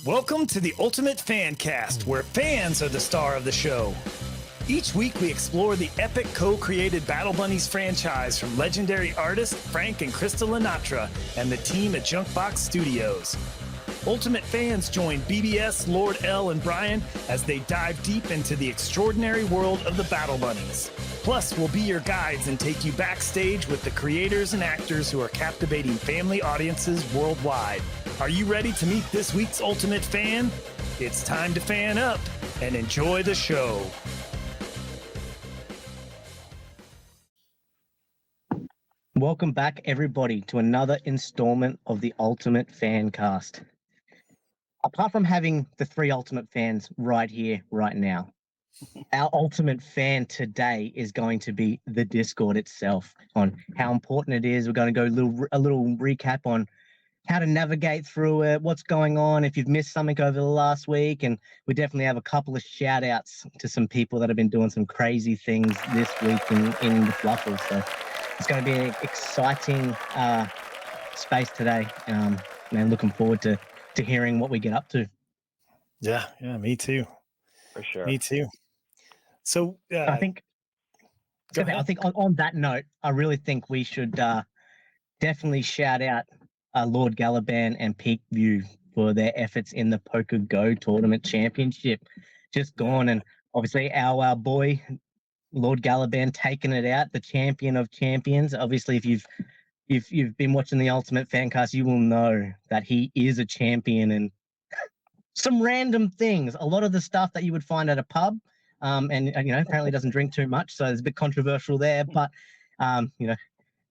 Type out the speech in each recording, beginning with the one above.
Welcome to the Ultimate Fancast, where fans are the star of the show. Each week we explore the epic co-created Battle Bunnies franchise from legendary artists Frank and Krista Linatra and the team at Junkbox Studios. Ultimate fans join BBS, Lord L, and Brian as they dive deep into the extraordinary world of the Battle Bunnies. Plus, we'll be your guides and take you backstage with the creators and actors who are captivating family audiences worldwide. Are you ready to meet this week's Ultimate Fan? It's time to fan up and enjoy the show. Welcome back, everybody, to another installment of the Ultimate Fancast. Apart from having the three Ultimate Fans right here, right now, our Ultimate Fan today is going to be the Discord itself, on how important it is. We're going to go a little recap on how to navigate through it, what's going on, if you've missed something over the last week, and we definitely have a couple of shout outs to some people that have been doing some crazy things this week in the Fluffle. So it's going to be an exciting space today, and looking forward to hearing what we get up to. Yeah, me too. For sure. Me too. So I think on that note, I really think we should definitely shout out Lord Galaban and Peakview for their efforts in the PokerGo Tournament Championship just gone, and obviously our boy Lord Galaban taking it out, the champion of champions. Obviously, if you've been watching the Ultimate Fancast, you will know that he is a champion and some random things. A lot of the stuff that you would find at a pub, and apparently doesn't drink too much, so it's a bit controversial there. But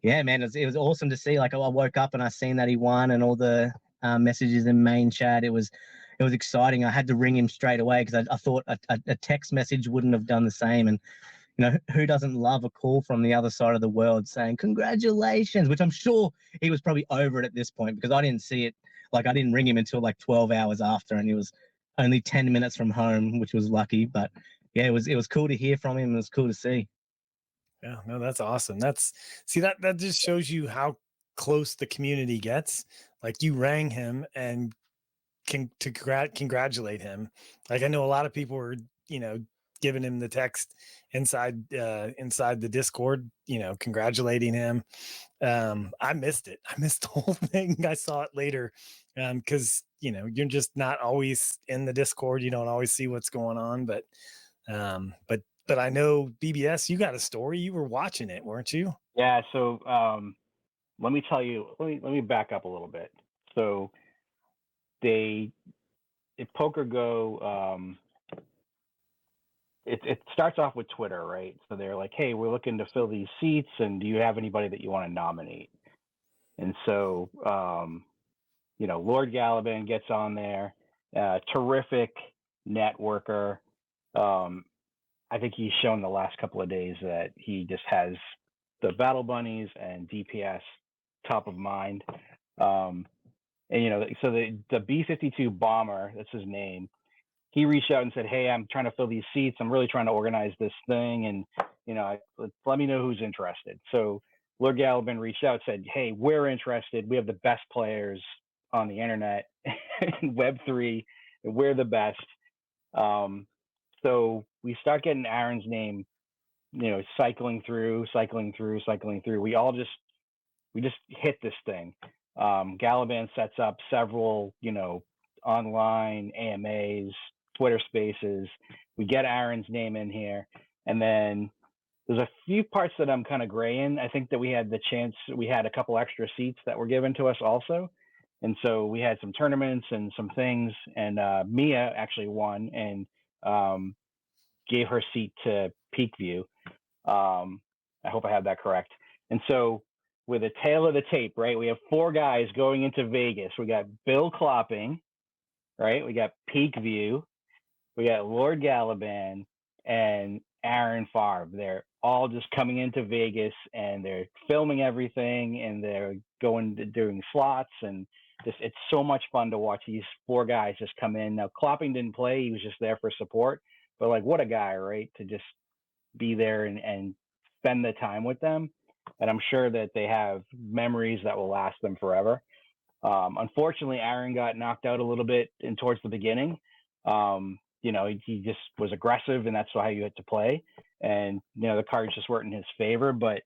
yeah, man, it was awesome to see. Like, I woke up and I seen that he won, and all the messages in main chat. It was exciting. I had to ring him straight away because I thought a text message wouldn't have done the same. And who doesn't love a call from the other side of the world saying congratulations? Which I'm sure he was probably over it at this point, because I didn't see it. Like, I didn't ring him until like 12 hours after, and he was only 10 minutes from home, which was lucky. But yeah, it was cool to hear from him. It was cool to see. Yeah, no, that's awesome. That just shows you how close the community gets. Like, you rang him and congratulate him. Like, I know a lot of people were, giving him the text inside the Discord, congratulating him. I missed it. I missed the whole thing. I saw it later because you're just not always in the Discord. You don't always see what's going on, but I know BBS, you got a story. You were watching it, weren't you? Yeah. So let me tell you. Let me back up a little bit. So PokerGo. It starts off with Twitter, right? So they're like, "Hey, we're looking to fill these seats, and do you have anybody that you want to nominate?" And so, Lord Galaban gets on there. Terrific networker. I think he's shown the last couple of days that he just has the Battle Bunnies and DPS top of mind. So the B-52 bomber, that's his name. He reached out and said, "Hey, I'm trying to fill these seats. I'm really trying to organize this thing, and let me know who's interested." So Lord Galaban reached out, said, "Hey, we're interested. We have the best players on the internet in Web3. We're the best." So we start getting Aaron's name, cycling through. We just hit this thing. Galaban sets up several, online AMAs, Twitter Spaces. We get Aaron's name in here, and then there's a few parts that I'm kind of gray in. I think that we had a couple extra seats that were given to us also. And so we had some tournaments and some things, and Mia actually won and gave her seat to Peakview. I hope I have that correct. And so with a tail of the tape, right, we have four guys going into Vegas. We got Bill Klopping, right? We got Peakview. We got Lord Galaban and Aaron Farve. They're all just coming into Vegas, and they're filming everything, and they're doing slots, and it's so much fun to watch these four guys just come in. Now, Klopping didn't play. He was just there for support. But, like, what a guy, right, to just be there and spend the time with them. And I'm sure that they have memories that will last them forever. Unfortunately, Aaron got knocked out a little bit towards the beginning. He just was aggressive, and that's how you had to play. And the cards just weren't in his favor. But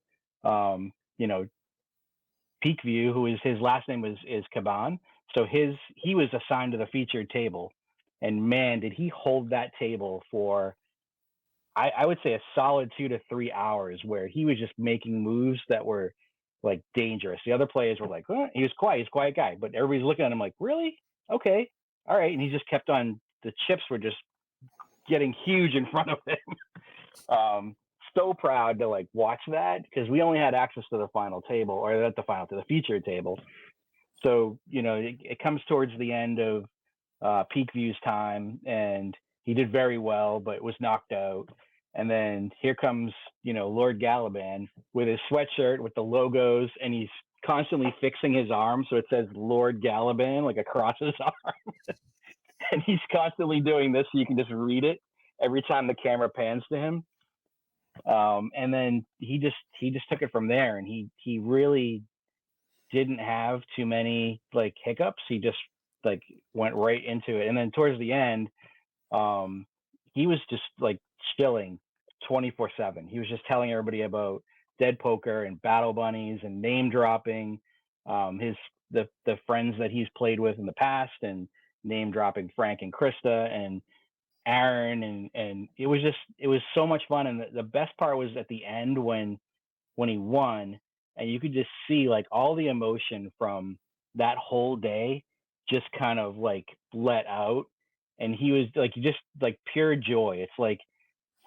Peakview, who is his last name is Caban, so he was assigned to the featured table, and man, did he hold that table for I would say a solid 2 to 3 hours, where he was just making moves that were like dangerous. The other players were like, he was quiet, he's a quiet guy, but everybody's looking at him like, really? Okay, all right, and he just kept on. The chips were just getting huge in front of him. So proud to like watch that, because we only had access to the final table, or at the final to the featured table. So it comes towards the end of Peakview's time, and he did very well, but was knocked out. And then here comes Lord Galaban with his sweatshirt with the logos, and he's constantly fixing his arm so it says Lord Galaban like across his arm. And he's constantly doing this, so you can just read it every time the camera pans to him. And then he just took it from there, and he really didn't have too many like hiccups. He just like went right into it. And then towards the end, he was just like chilling 24/7. He was just telling everybody about Dead Poker and Battle Bunnies, and name dropping the friends that he's played with in the past, and name dropping Frank and Krista and Aaron, and it was so much fun. And the best part was at the end when he won, and you could just see like all the emotion from that whole day just kind of like let out, and he was like just like pure joy. It's like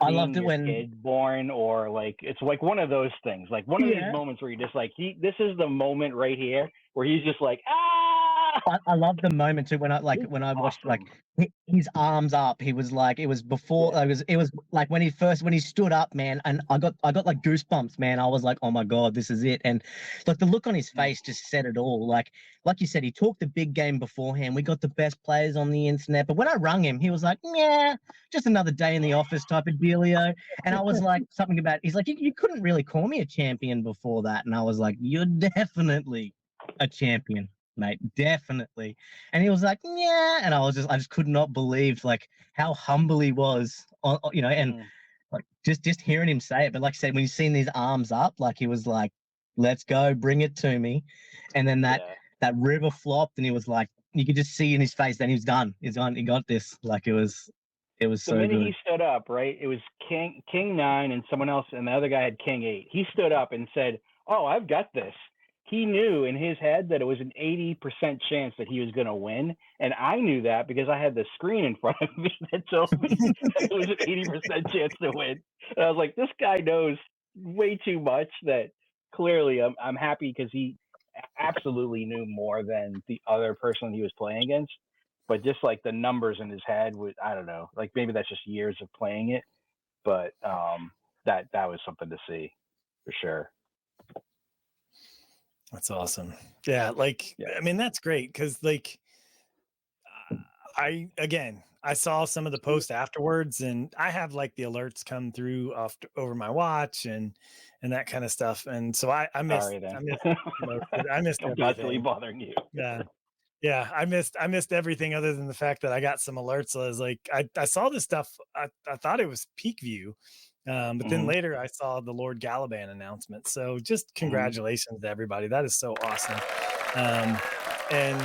I seeing loved it your when kid born, or like it's like one of those things, like one of these moments where you just like this is the moment right here where he's just like I love the moment too when I watched awesome. like his arms up. He was like, it was before it was like when he stood up, man, and I got like goosebumps, man. I was like, oh my god, this is it. And like the look on his face just said it all. Like you said, he talked the big game beforehand. We got the best players on the internet, but when I rung him, he was like, yeah, just another day in the office type of dealio. And I was like, something about, he's like, you couldn't really call me a champion before that. And I was like, you're definitely a champion, mate, definitely. And he was like, yeah. And I just could not believe like how humble he was and like just hearing him say it. But like I said, when you seen these arms up, like he was like, let's go, bring it to me. And then that river flopped, and he was like, you could just see in his face that he was done. He's on, he got this. Like it was The so minute good. he stood up, right, it was King 9 and someone else, and the other guy had King 8. He stood up and said, oh, I've got this. He knew in his head that it was an 80% chance that he was going to win. And I knew that because I had the screen in front of me that told me that it was an 80% chance to win. And I was like, this guy knows way too much that clearly I'm happy, because he absolutely knew more than the other person he was playing against. But just like the numbers in his head, I don't know, like maybe that's just years of playing it. But that was something to see for sure. That's awesome. Yeah, I mean, that's great, because like I saw some of the posts afterwards, and I have like the alerts come through over my watch and that kind of stuff, and so I missed Sorry, then. I missed I'm constantly everything. bothering you. Yeah, I missed everything other than the fact that I got some alerts. So I was like, I saw this stuff. I thought it was Peakview, but then later I saw the Lord Galaban announcement. So just congratulations to everybody. That is so awesome. And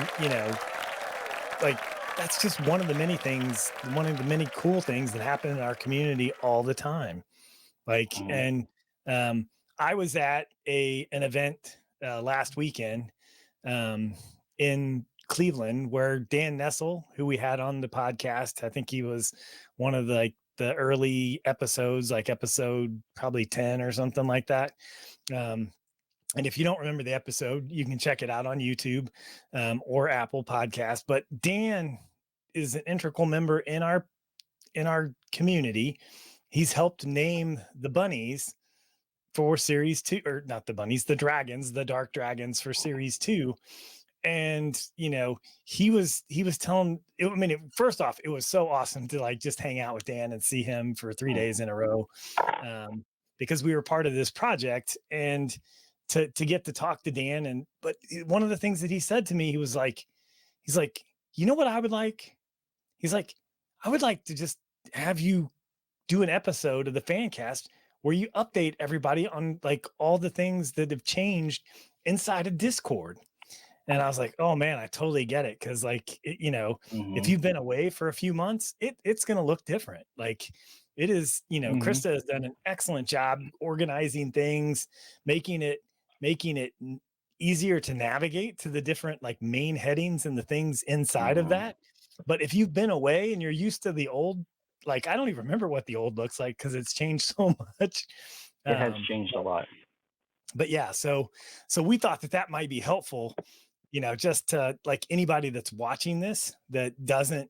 like that's just one of the many things, one of the many cool things that happen in our community all the time. Like, and I was at an event last weekend in Cleveland where Dan Nessel, who we had on the podcast, I think he was one of the early episodes, like episode probably 10 or something like that. And if you don't remember the episode, you can check it out on YouTube or Apple Podcast. But Dan is an integral member in our community. He's helped name the bunnies for Series 2, or not the bunnies, the dragons, the dark dragons for Series 2. And he was telling, I mean, first off, it was so awesome to like just hang out with Dan and see him for 3 days in a row, because we were part of this project. And to get to talk to Dan. But one of the things that he said to me, he's like, you know what I would like? He's like, I would like to just have you do an episode of the Fancast where you update everybody on like all the things that have changed inside of Discord. And I was like, oh man, I totally get it. Cause like, if you've been away for a few months, it's going to look different. Like it is, Krista has done an excellent job organizing things, making it easier to navigate to the different like main headings and the things inside of that. But if you've been away and you're used to the old, like, I don't even remember what the old looks like because it's changed so much. It has changed a lot. But yeah, so we thought that might be helpful, just to like anybody that's watching this that doesn't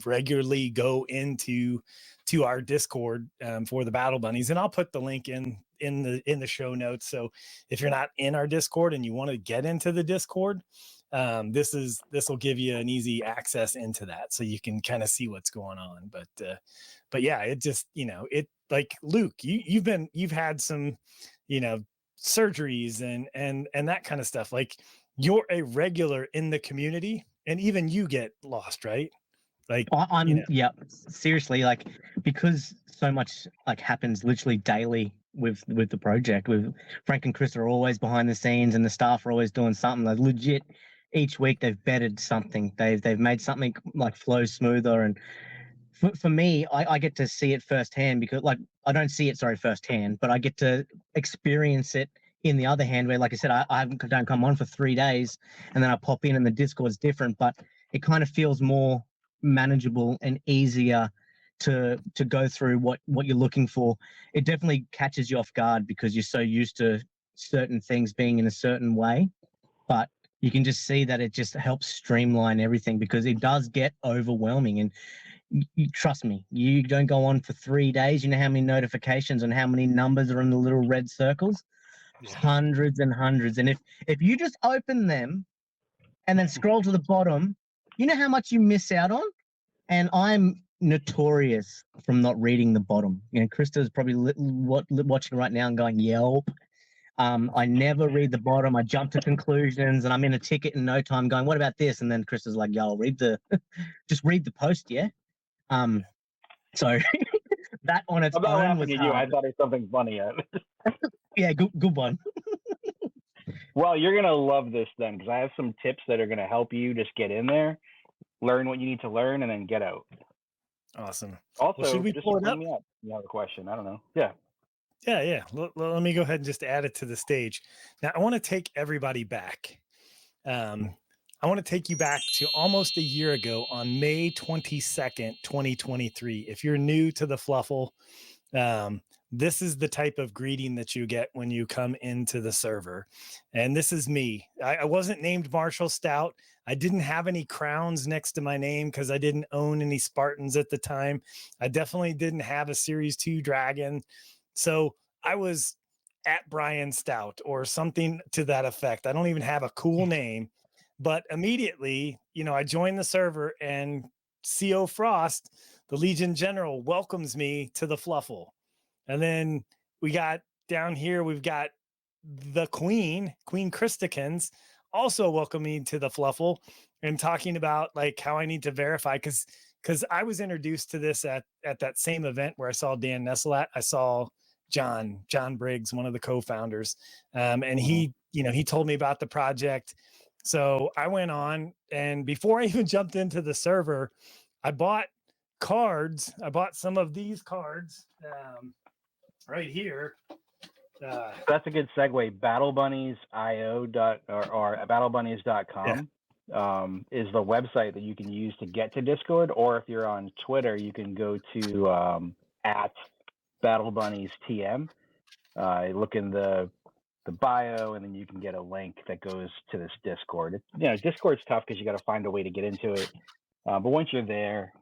regularly go into our Discord for the Battle Bunnies. And I'll put the link in the show notes. So if you're not in our Discord and you want to get into the Discord, this will give you an easy access into that, so you can kind of see what's going on. But yeah, it just, it like Luke, you've had some, surgeries and that kind of stuff. Like you're a regular in the community, and even you get lost, right? Like yeah, seriously, like because so much like happens literally daily with the project. With Frank and Chris are always behind the scenes, and the staff are always doing something. Like legit, each week they've bettered something. They've made something like flow smoother. And for me, I get to see it firsthand, because like I don't see it firsthand, but I get to experience it in the other hand, where like I said, I don't come on for 3 days and then I pop in and the Discord's different, but it kind of feels more manageable and easier to go through what you're looking for. It definitely catches you off guard because you're so used to certain things being in a certain way, but you can just see that it just helps streamline everything, because it does get overwhelming. And you trust me, you don't go on for 3 days, you know how many notifications and how many numbers are in the little red circles? Yeah. Hundreds and hundreds. And if you just open them and then scroll to the bottom, you know how much you miss out on. And I'm notorious from not reading the bottom. Krista's probably watching right now and going, yelp. I never read the bottom. I jump to conclusions, and I'm in a ticket in no time going, what about this? And then Krista's like, yo, just read the post, yeah? So that on its I'm not own laughing was at you. I thought there's something funny. Yeah, good one. Well, you're going to love this then, because I have some tips that are going to help you just get in there, learn what you need to learn, and then get out. Awesome. Also, should we just pull it bring up? me up. You have a question. I don't know. Yeah. Yeah. Let me go ahead and just add it to the stage. Now, I want to take everybody back. I want to take you back to almost a year ago on May 22nd, 2023. If you're new to the Fluffle, this is the type of greeting that you get when you come into the server. And this is me. I wasn't named Marshall Stout. I didn't have any crowns next to my name because I didn't own any Spartans at the time. I definitely didn't have a Series 2 Dragon. So I was at Brian Stout or something to that effect. I don't even have a cool name. But immediately, I joined the server, and CO Frost, the Legion General, welcomes me to the Fluffle. And then we got down here, we've got the Queen Christikins, also welcoming me to the Fluffle and talking about like how I need to verify, because I was introduced to this at that same event where I saw Dan Nesselat. I saw John Briggs, one of the co-founders, and he told me about the project. So I went on, and before I even jumped into the server, I bought cards. I bought some of these cards right here. That's a good segue. BattleBunnies.io or BattleBunnies.com is the website that you can use to get to Discord. Or if you're on Twitter, you can go to at BattleBunniesTM. Look in the bio, and then you can get a link that goes to this Discord. Discord's tough because you got to find a way to get into it. But once you're there,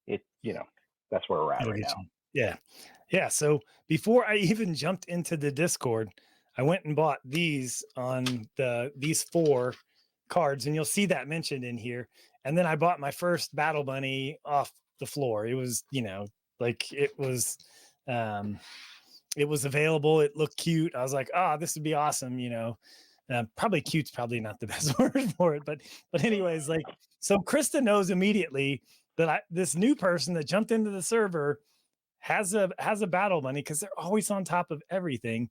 that's where we're at right now. Yeah. So before I even jumped into the Discord, I went and bought these these 4 cards, and you'll see that mentioned in here. And then I bought my first Battle Bunny off the floor. It was, it was available. It looked cute. I was like, oh, this would be awesome. Probably cute's probably not the best word for it, but anyways, like, so Krista knows immediately that this new person that jumped into the server has a battle bunny, because they're always on top of everything.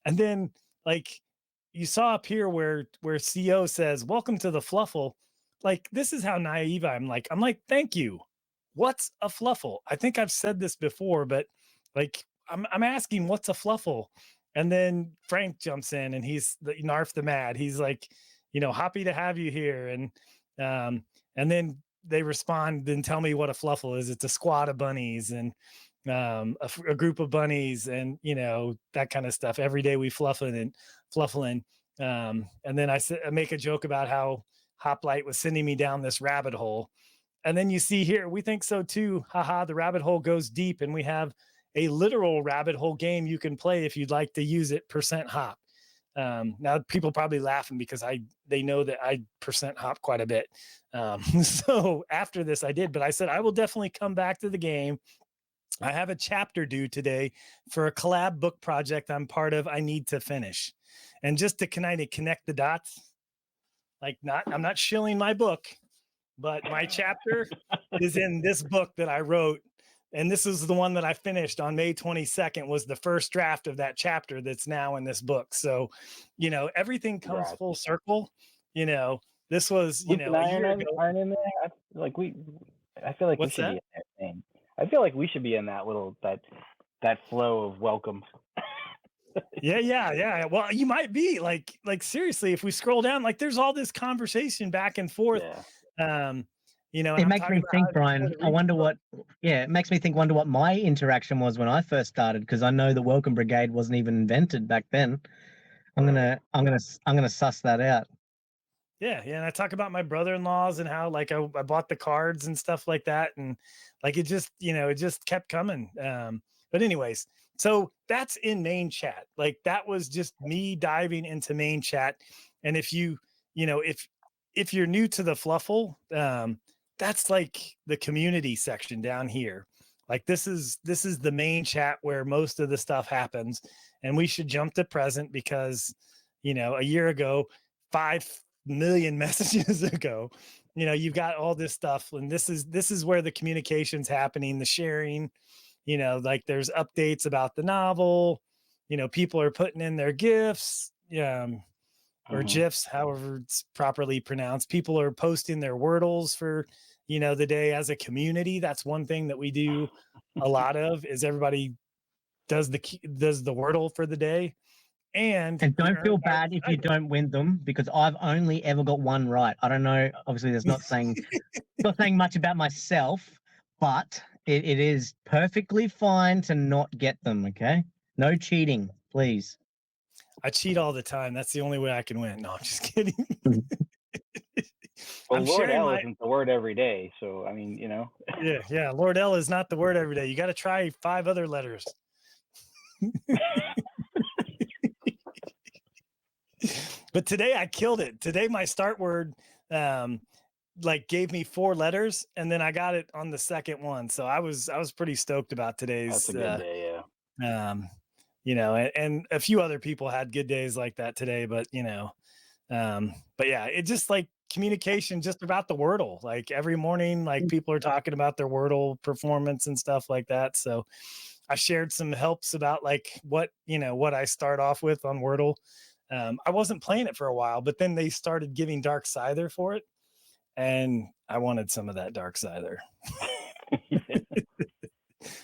And then, like, you saw up here where CO says, welcome to the fluffle. Like, this is how naive I'm like, thank you. What's a fluffle? I think I've said this before, but like, I'm asking, what's a fluffle? And then Frank jumps in, and he's the Narf the Mad. He's like, happy to have you here. And then they respond and tell me what a fluffle is. It's a squad of bunnies and a group of bunnies, and that kind of stuff. Every day we fluffling. And then I make a joke about how Hoplite was sending me down this rabbit hole. And then you see here, we think so too. Haha, the rabbit hole goes deep, and we have a literal rabbit hole game you can play if you'd like to use it, %hop. Now people probably laughing because they know that I %hop quite a bit. So after this I did, but I said, I will definitely come back to the game. I have a chapter due today for a collab book project I'm part of. I need to finish. And just to kind of connect the dots, like, I'm not shilling my book, but my chapter is in this book that I wrote. And this is the one that I finished on May 22nd, was the first draft of that chapter that's now in this book. So, everything comes full circle. This was, a year ago. Iron in there? I feel like What's we should be in that thing. I feel like we should be in that little, that flow of welcome. Yeah. Well, you might be like seriously, if we scroll down, like, there's all this conversation back and forth. Yeah. It makes me think, Brian, it makes me think, wonder what my interaction was when I first started, because I know the Welcome Brigade wasn't even invented back then. I'm gonna suss that out. Yeah. And I talk about my brother-in-laws and how, like, I bought the cards and stuff like that. And like, it just, it just kept coming. But anyways, so that's in main chat. Like, that was just me diving into main chat. And if if you're new to the Fluffle, that's like the community section down here. Like, this is the main chat where most of the stuff happens. And we should jump to present because, a year ago, 5 million messages ago, you've got all this stuff. And this is where the communication's happening, the sharing, like, there's updates about the novel, people are putting in their gifts, or GIFs, however it's properly pronounced. People are posting their Wordles for, the day as a community. That's one thing that we do a lot of, is everybody does the Wordle for the day. And don't feel bad if you don't win them, because I've only ever got one right. I don't know. Obviously, that's not saying much about myself, but it is perfectly fine to not get them. Okay, no cheating, please. I cheat all the time. That's the only way I can win. No, I'm just kidding. Well, Lord L isn't the word every day, so I mean, Yeah. Lord L is not the word every day. You got to try 5 other letters. But today I killed it. Today my start word gave me 4 letters, and then I got it on the second one. So I was pretty stoked about today's. That's a good day, yeah. And a few other people had good days like that today, but but yeah, it just, like, communication just about the Wordle. Like, every morning, like, people are talking about their Wordle performance and stuff like that. So I shared some helps about, like, what I start off with on Wordle. I wasn't playing it for a while, but then they started giving Dark Scyther for it, and I wanted some of that Dark Scyther.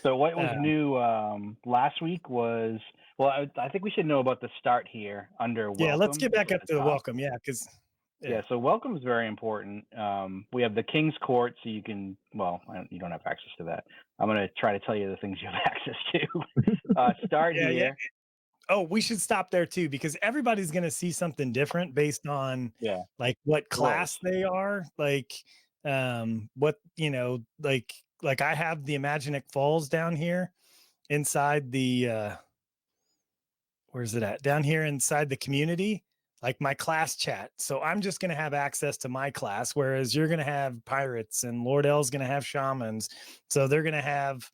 So what was new last week was, well, I think we should know about the start here under welcome. Yeah, let's get back up to the welcome. Yeah, because so welcome is very important. We have the King's Court, so you can, you don't have access to that. I'm going to try to tell you the things you have access to. Start here. Yeah. Oh, we should stop there too, because everybody's going to see something different based on like what class they are. Like, what, like I have the Imaginic Falls down here inside the, where's it at? Down here inside the community, like my class chat. So I'm just going to have access to my class, whereas you're going to have pirates, and Lord L's going to have shamans. So they're going to have,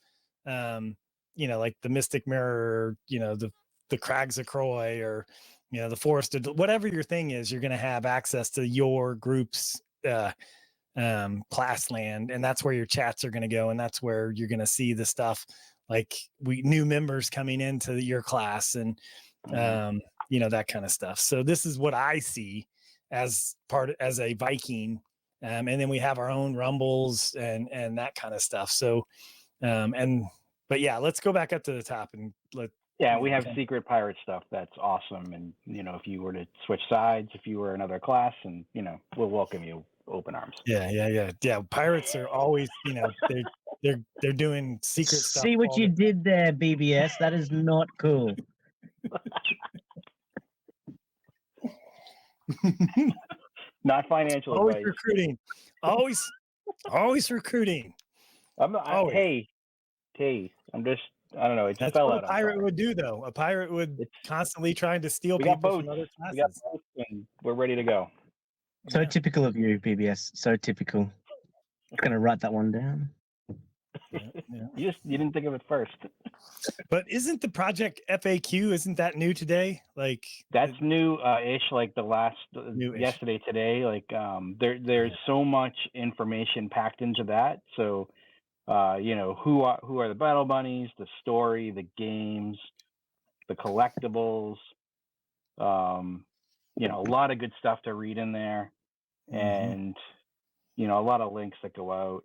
like the Mystic Mirror, the Crags of Croy, or the Forest, whatever your thing is, you're going to have access to your group's class land, and that's where your chats are going to go, and that's where you're going to see the stuff like new members coming into your class, and that kind of stuff. So this is what I see as a Viking, and then we have our own rumbles and that kind of stuff. So but yeah, let's go back up to the top and we have secret pirate stuff that's awesome, and if you were to switch sides, if you were another class, and we'll welcome you open arms. Yeah, pirates are always they're doing secret stuff. See what you did there, BBS. That is not cool. Not financial always advice. Recruiting. Always recruiting. I'm not. Hey, I'm just. I don't know. It just That's fell what out. A pirate would do, though. A pirate would constantly trying to steal people from other classes. We got boats, and we're ready to go. So typical of you, BBS. So typical. I'm gonna write that one down. You didn't think of it first. But isn't the project FAQ? Isn't that new today? Like that's new-ish. Like the last yesterday, today. Like there's so much information packed into that. So. Who are the Battle Bunnies, the story, the games, the collectibles, a lot of good stuff to read in there, and a lot of links that go out.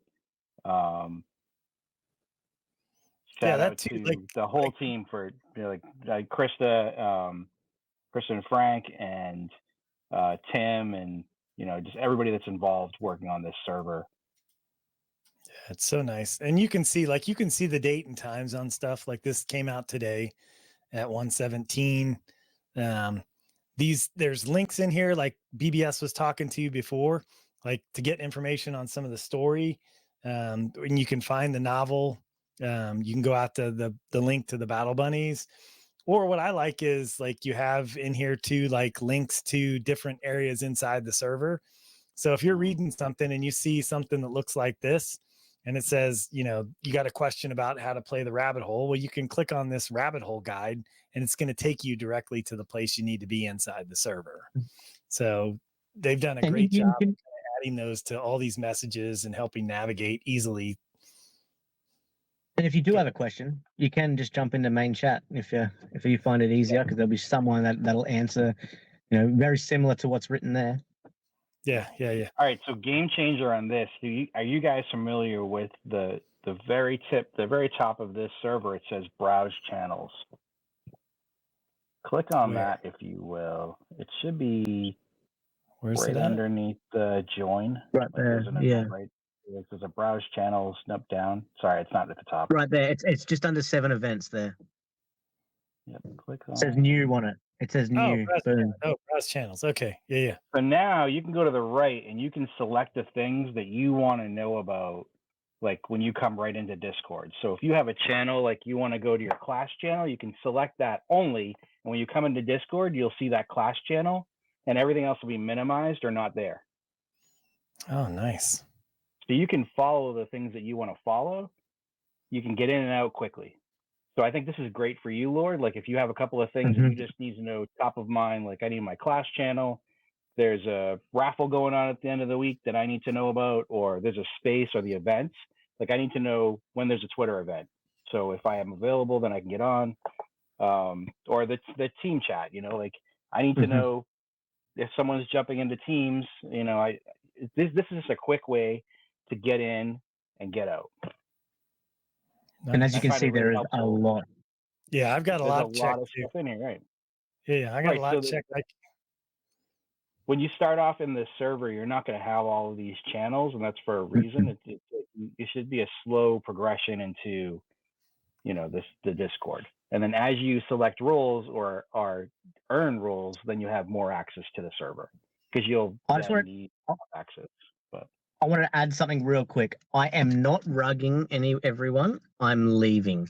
Shout out to the whole team for like Krista, Krista and Frank, and Tim, and just everybody that's involved working on this server. It's so nice. And you can see the date and times on stuff. Like this came out today at 1:17. There's links in here, like BBS was talking to you before, like to get information on some of the story. And you can find the novel. You can go out to the link to the Battle Bunnies. Or what I like is like you have in here too, like links to different areas inside the server. So if you're reading something and you see something that looks like this, and it says, you got a question about how to play the rabbit hole. Well, you can click on this rabbit hole guide, and it's going to take you directly to the place you need to be inside the server. So they've done a great job of adding those to all these messages and helping navigate easily. And if you do have a question, you can just jump into main chat if you find it easier, because there'll be someone that'll answer, very similar to what's written there. Yeah. All right, so game changer on this. Are you guys familiar with the very top of this server? It says browse channels. Click on that if you will. It should be underneath the join. Right there. Yeah. Right. There's a browse channels. Nope, down. Sorry, it's not at the top. Right there. It's just under 7 events there. Yep. Click on. It says new on it. It says new. Browse channels. Okay. Yeah. So now you can go to the right and you can select the things that you want to know about, like when you come right into Discord. So if you have a channel, like you want to go to your class channel, you can select that only. And when you come into Discord, you'll see that class channel, and everything else will be minimized or not there. Oh, nice. So you can follow the things that you want to follow. You can get in and out quickly. So I think this is great for you, Lord. Like if you have a couple of things that you just need to know top of mind, like I need my class channel, there's a raffle going on at the end of the week that I need to know about, or there's a space or the events. Like I need to know when there's a Twitter event. So if I am available, then I can get on. Or the team chat, like I need to know if someone's jumping into teams, this is just a quick way to get in and get out. And as you can see, there is a lot. Yeah, I've got a lot of stuff in here, right? Yeah, I got a lot checked. When you start off in the server, you're not going to have all of these channels, and that's for a reason. It should be a slow progression into, the Discord. And then as you select roles or earn roles, then you have more access to the server because you'll need access. But I want to add something real quick. I am not rugging everyone. I'm leaving.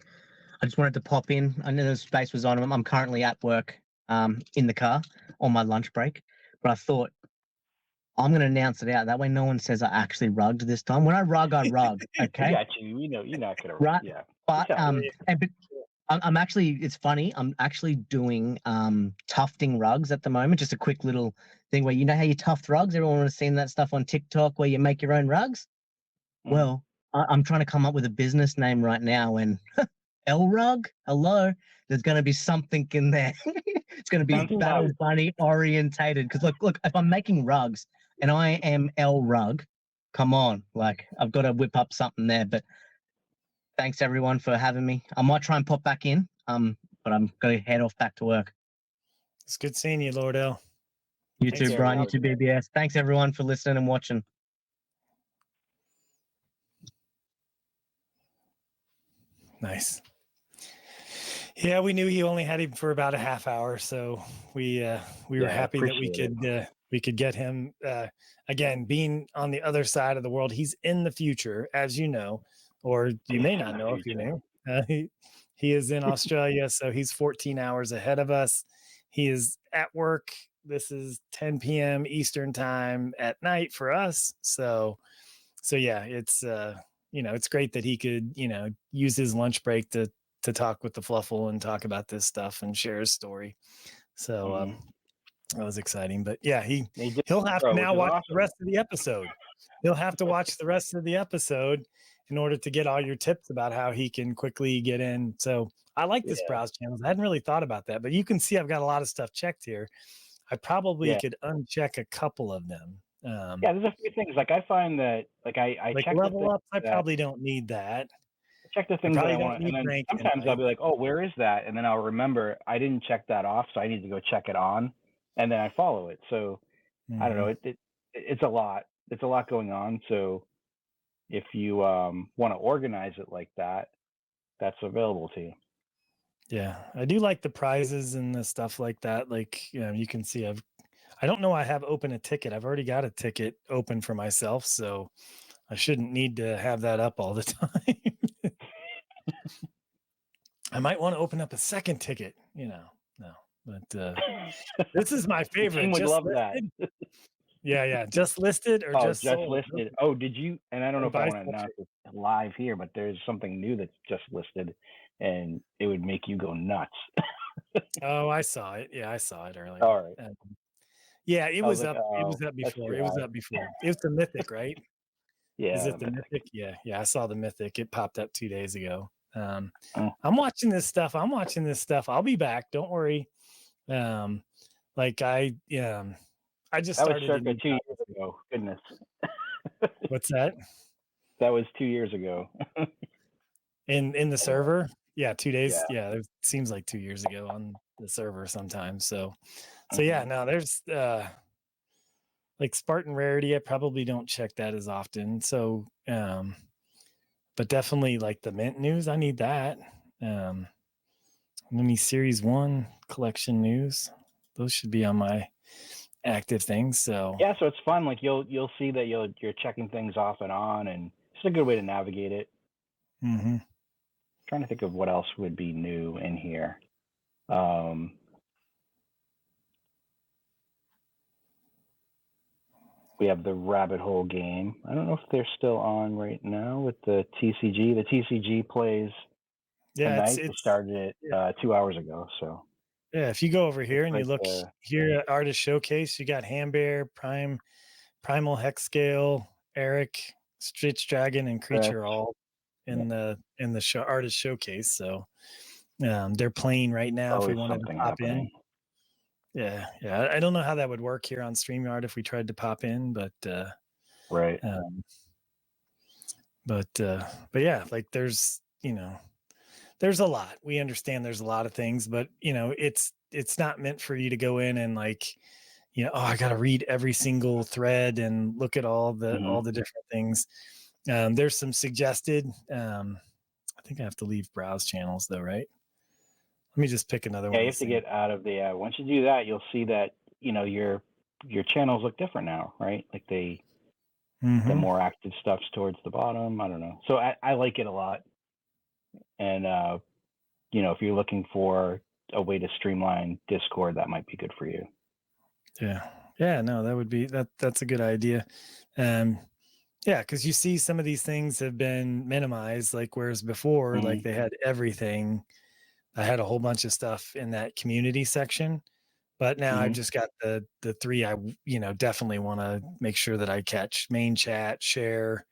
I just wanted to pop in. I know the space was on. I'm currently at work in the car on my lunch break. But I thought I'm going to announce it out. That way no one says I actually rugged this time. When I rug, I rug. Okay? Yeah, you're not going to rug. Yeah. But I'm actually, it's funny, I'm actually doing tufting rugs at the moment. Just a quick little thing where, you know how you tuft rugs? Everyone would have seen that stuff on TikTok where you make your own rugs. Well, I'm trying to come up with a business name right now, and L Rug, hello, there's going to be something in there. It's going to be Battle Bunny orientated. Because look, if I'm making rugs and I am L Rug, come on, like I've got to whip up something there. But thanks everyone for having me. I might try and pop back in, but I'm going to head off back to work. It's good seeing you, Lord L. You too, Brian. You too, BBS. Thanks everyone for listening and watching. Nice. Yeah, we knew you only had him for about a half hour, so we were happy that we could get him. Again, being on the other side of the world, he's in the future, as you know, or you may not know if you knew. He is in Australia, so he's 14 hours ahead of us. He is at work. This is 10 p.m. Eastern time at night for us. So yeah, it's it's great that he could, use his lunch break to talk with the Fluffle and talk about this stuff and share his story. So that was exciting. But yeah, he'll have to now watch the rest of the episode. He'll have to watch the rest of the episode in order to get all your tips about how he can quickly get in. So I like this browse channels. I hadn't really thought about that, but you can see I've got a lot of stuff checked here. I probably could uncheck a couple of them. There's a few things. Like I find that, like I check level ups. I probably don't need that. Check the things that I want, and then sometimes I'll be like, "Oh, where is that?" And then I'll remember I didn't check that off, so I need to go check it on, and then I follow it. So I don't know. It's a lot. It's a lot going on. So if you want to organize it like that, that's available to you. Yeah, I do like the prizes and the stuff like that. Like, you can see I don't know I have open a ticket. I've already got a ticket open for myself, so I shouldn't need to have that up all the time. I might want to open up a second ticket, no. But this is my favorite. Team would love that. Yeah. Just listed or just sold? Listed. Oh, did you? And I don't know if I want to announce it live here, but there's something new that's just listed, and it would make you go nuts. Oh, I saw it. Yeah, I saw it earlier. All right. Yeah, it was up. It was up before. It was up before. It was the Mythic, right? Yeah. Is it the Mythic? Yeah. I saw the Mythic. It popped up 2 days ago. I'm watching this stuff. I'll be back. Don't worry. I just started. That was circa 2 years ago. Goodness. What's that? That was 2 years ago. In the server? Yeah, 2 days. Yeah, it seems like 2 years ago on the server sometimes. So yeah, no, there's like Spartan Rarity. I probably don't check that as often. So but definitely like the mint news, I need that. Mini Series 1 collection news. Those should be on my active things. So yeah, so it's fun. Like you'll see that you're checking things off and on, and it's a good way to navigate it. Trying to think of what else would be new in here. We have the rabbit hole game. I don't know if they're still on right now with the TCG. The TCG plays tonight. It started 2 hours ago. So yeah, if you go over here and you look here at Artist Showcase, you got Hambear, Primal Hex Scale, Eric, Stitch Dragon, and Creature all in the Artist Showcase. So they're playing right now. If we wanted to pop in. Yeah. I don't know how that would work here on StreamYard if we tried to pop in, but right. But yeah, like there's a lot. We understand there's a lot of things, but it's not meant for you to go in and like, I got to read every single thread and look at all the different things. There's some suggested. I think I have to leave browse channels though, right? Let me just pick another one. Yeah, you have to get out of the. Once you do that, you'll see that your channels look different now, right? Like the more active stuff's towards the bottom. I don't know. So I like it a lot, and if you're looking for a way to streamline Discord, that might be good for you. Yeah. No, that would be that's a good idea. Yeah, because you see some of these things have been minimized, like whereas before, like they had everything I had a whole bunch of stuff in that community section, but now I've just got the three I definitely want to make sure that I catch: main chat, share,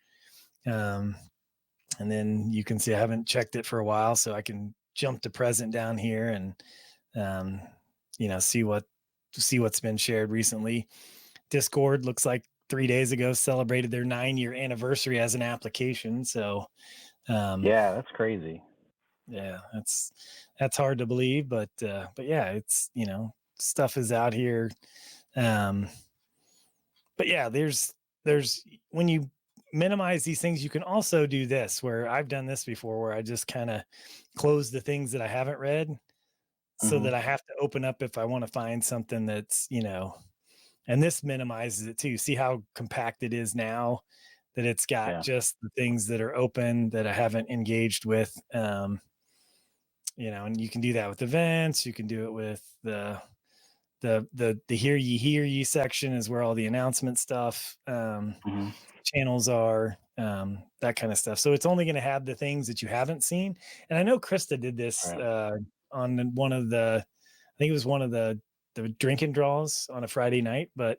and then you can see I haven't checked it for a while, so I can jump to present down here and see what's been shared recently. Discord looks like 3 days ago celebrated their 9-year anniversary as an application. So yeah, that's crazy. Yeah, that's hard to believe, but yeah, it's stuff is out here. But yeah, there's when you minimize these things, you can also do this, where I've done this before, where I just kind of close the things that I haven't read so that I have to open up if I want to find something that's, and this minimizes it too. See how compact it is now, that it's got just the things that are open that I haven't engaged with. And you can do that with events. You can do it with the hear ye section is where all the announcement stuff, channels are, that kind of stuff. So it's only going to have the things that you haven't seen. And I know Krista did this on one of the, I think it was one of the drinking draws on a Friday night, but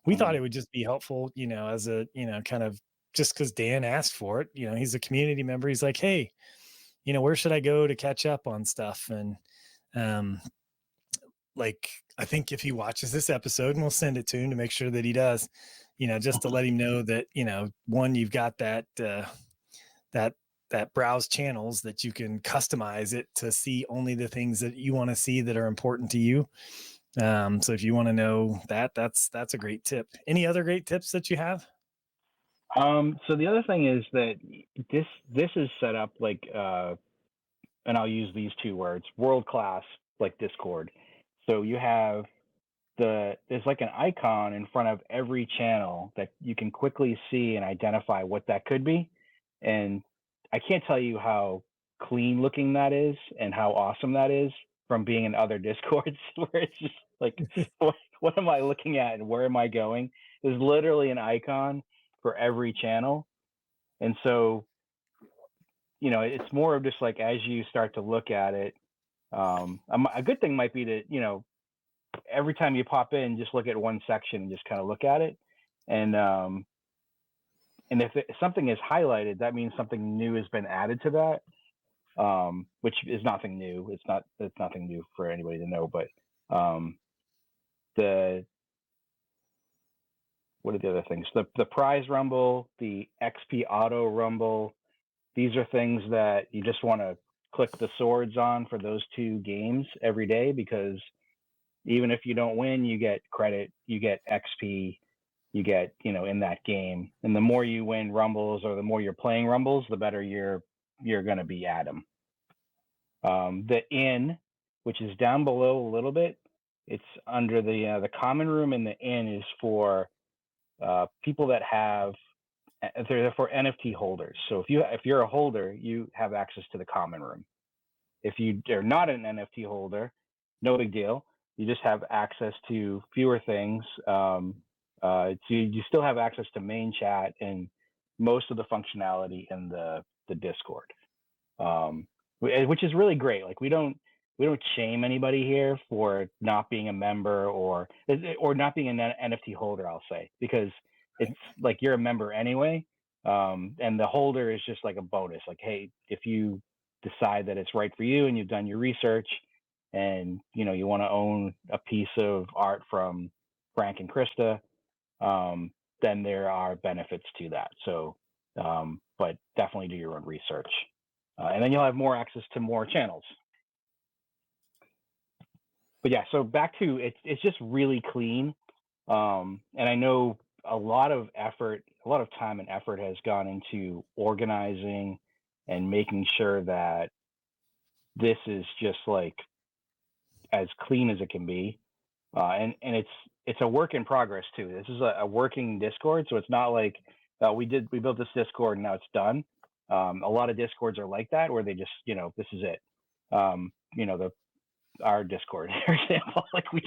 we thought it would just be helpful, as a, kind of, just because Dan asked for it. He's a community member. He's like, hey, where should I go to catch up on stuff? And like, I think if he watches this episode, and we'll send it to him to make sure that he does, just to let him know that, one, you've got that browse channels that you can customize it to see only the things that you want to see that are important to you. So if you want to know that, that's a great tip. Any other great tips that you have? So the other thing is that this is set up like, and I'll use these two words, world-class, like Discord. So you have there's like an icon in front of every channel that you can quickly see and identify what that could be. And I can't tell you how clean looking that is and how awesome that is from being in other Discords where it's just like, what am I looking at and where am I going? There's literally an icon for every channel. And so, it's more of just like, as you start to look at it, a good thing might be to, every time you pop in, just look at one section and just kind of look at it. And if something is highlighted, that means something new has been added to that, which is nothing new. It's nothing new for anybody to know, but what are the other things? The prize rumble, the XP auto rumble, these are things that you just want to click the swords on for those two games every day, because even if you don't win, you get credit, you get XP, you get, in that game. And the more you win rumbles, or the more you're playing rumbles, the better you're going to be at them. The inn, which is down below a little bit, it's under the common room, and the inn is for people that have, they're for NFT holders. So if you're a holder, you have access to the common room. If you are not an NFT holder, no big deal. You just have access to fewer things. So you still have access to main chat and most of the functionality in the Discord, which is really great. Like we don't shame anybody here for not being a member or not being an NFT holder, I'll say, because it's like you're a member anyway. And the holder is just like a bonus. Like, hey, if you decide that it's right for you and you've done your research and, you want to own a piece of art from Frank and Krista, then there are benefits to that. So, but definitely do your own research. And then you'll have more access to more channels. But yeah, so back to it's just really clean. And I know a lot of time and effort has gone into organizing and making sure that this is just like as clean as it can be. And it's a work in progress too. This is a working Discord. So it's not like we built this Discord and now it's done. A lot of Discords are like that, where they just, this is it. Our Discord, for example, like we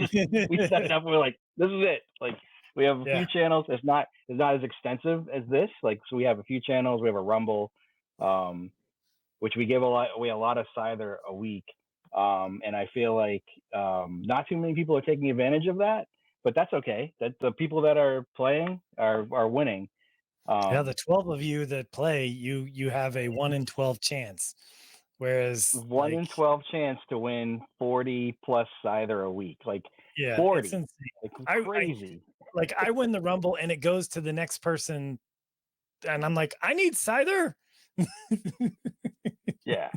set it up. We're like, this is it. Like we have a few channels. It's not as extensive as this. Like, so we have a few channels. We have a Rumble, which we give away a lot of Scyther a week. And I feel like not too many people are taking advantage of that, but that's okay. That the people that are playing are winning. Yeah, the 12 of you that play, you have a 1 in 12 chance. Whereas 1 in 12 chance to win 40 plus either a week. Like yeah, it's 40. insane. Like I crazy. like I win the rumble and it goes to the next person and I'm like, I need Scyther. Yeah.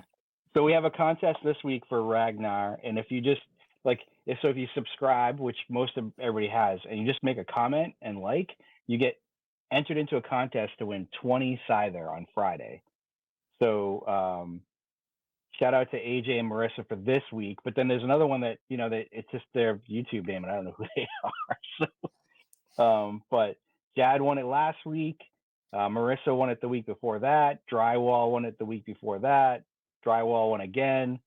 So we have a contest this week for Ragnar, and if you just like, if you subscribe, which most of everybody has, and you just make a comment and like, you get entered into a contest to win 20 Scyther on Friday. So shout out to AJ and Marissa for this week. But then there's another one that that it's just their YouTube name, and I don't know who they are. So, but Jad won it last week. Marissa won it the week before that. Drywall won it the week before that. Drywall won again.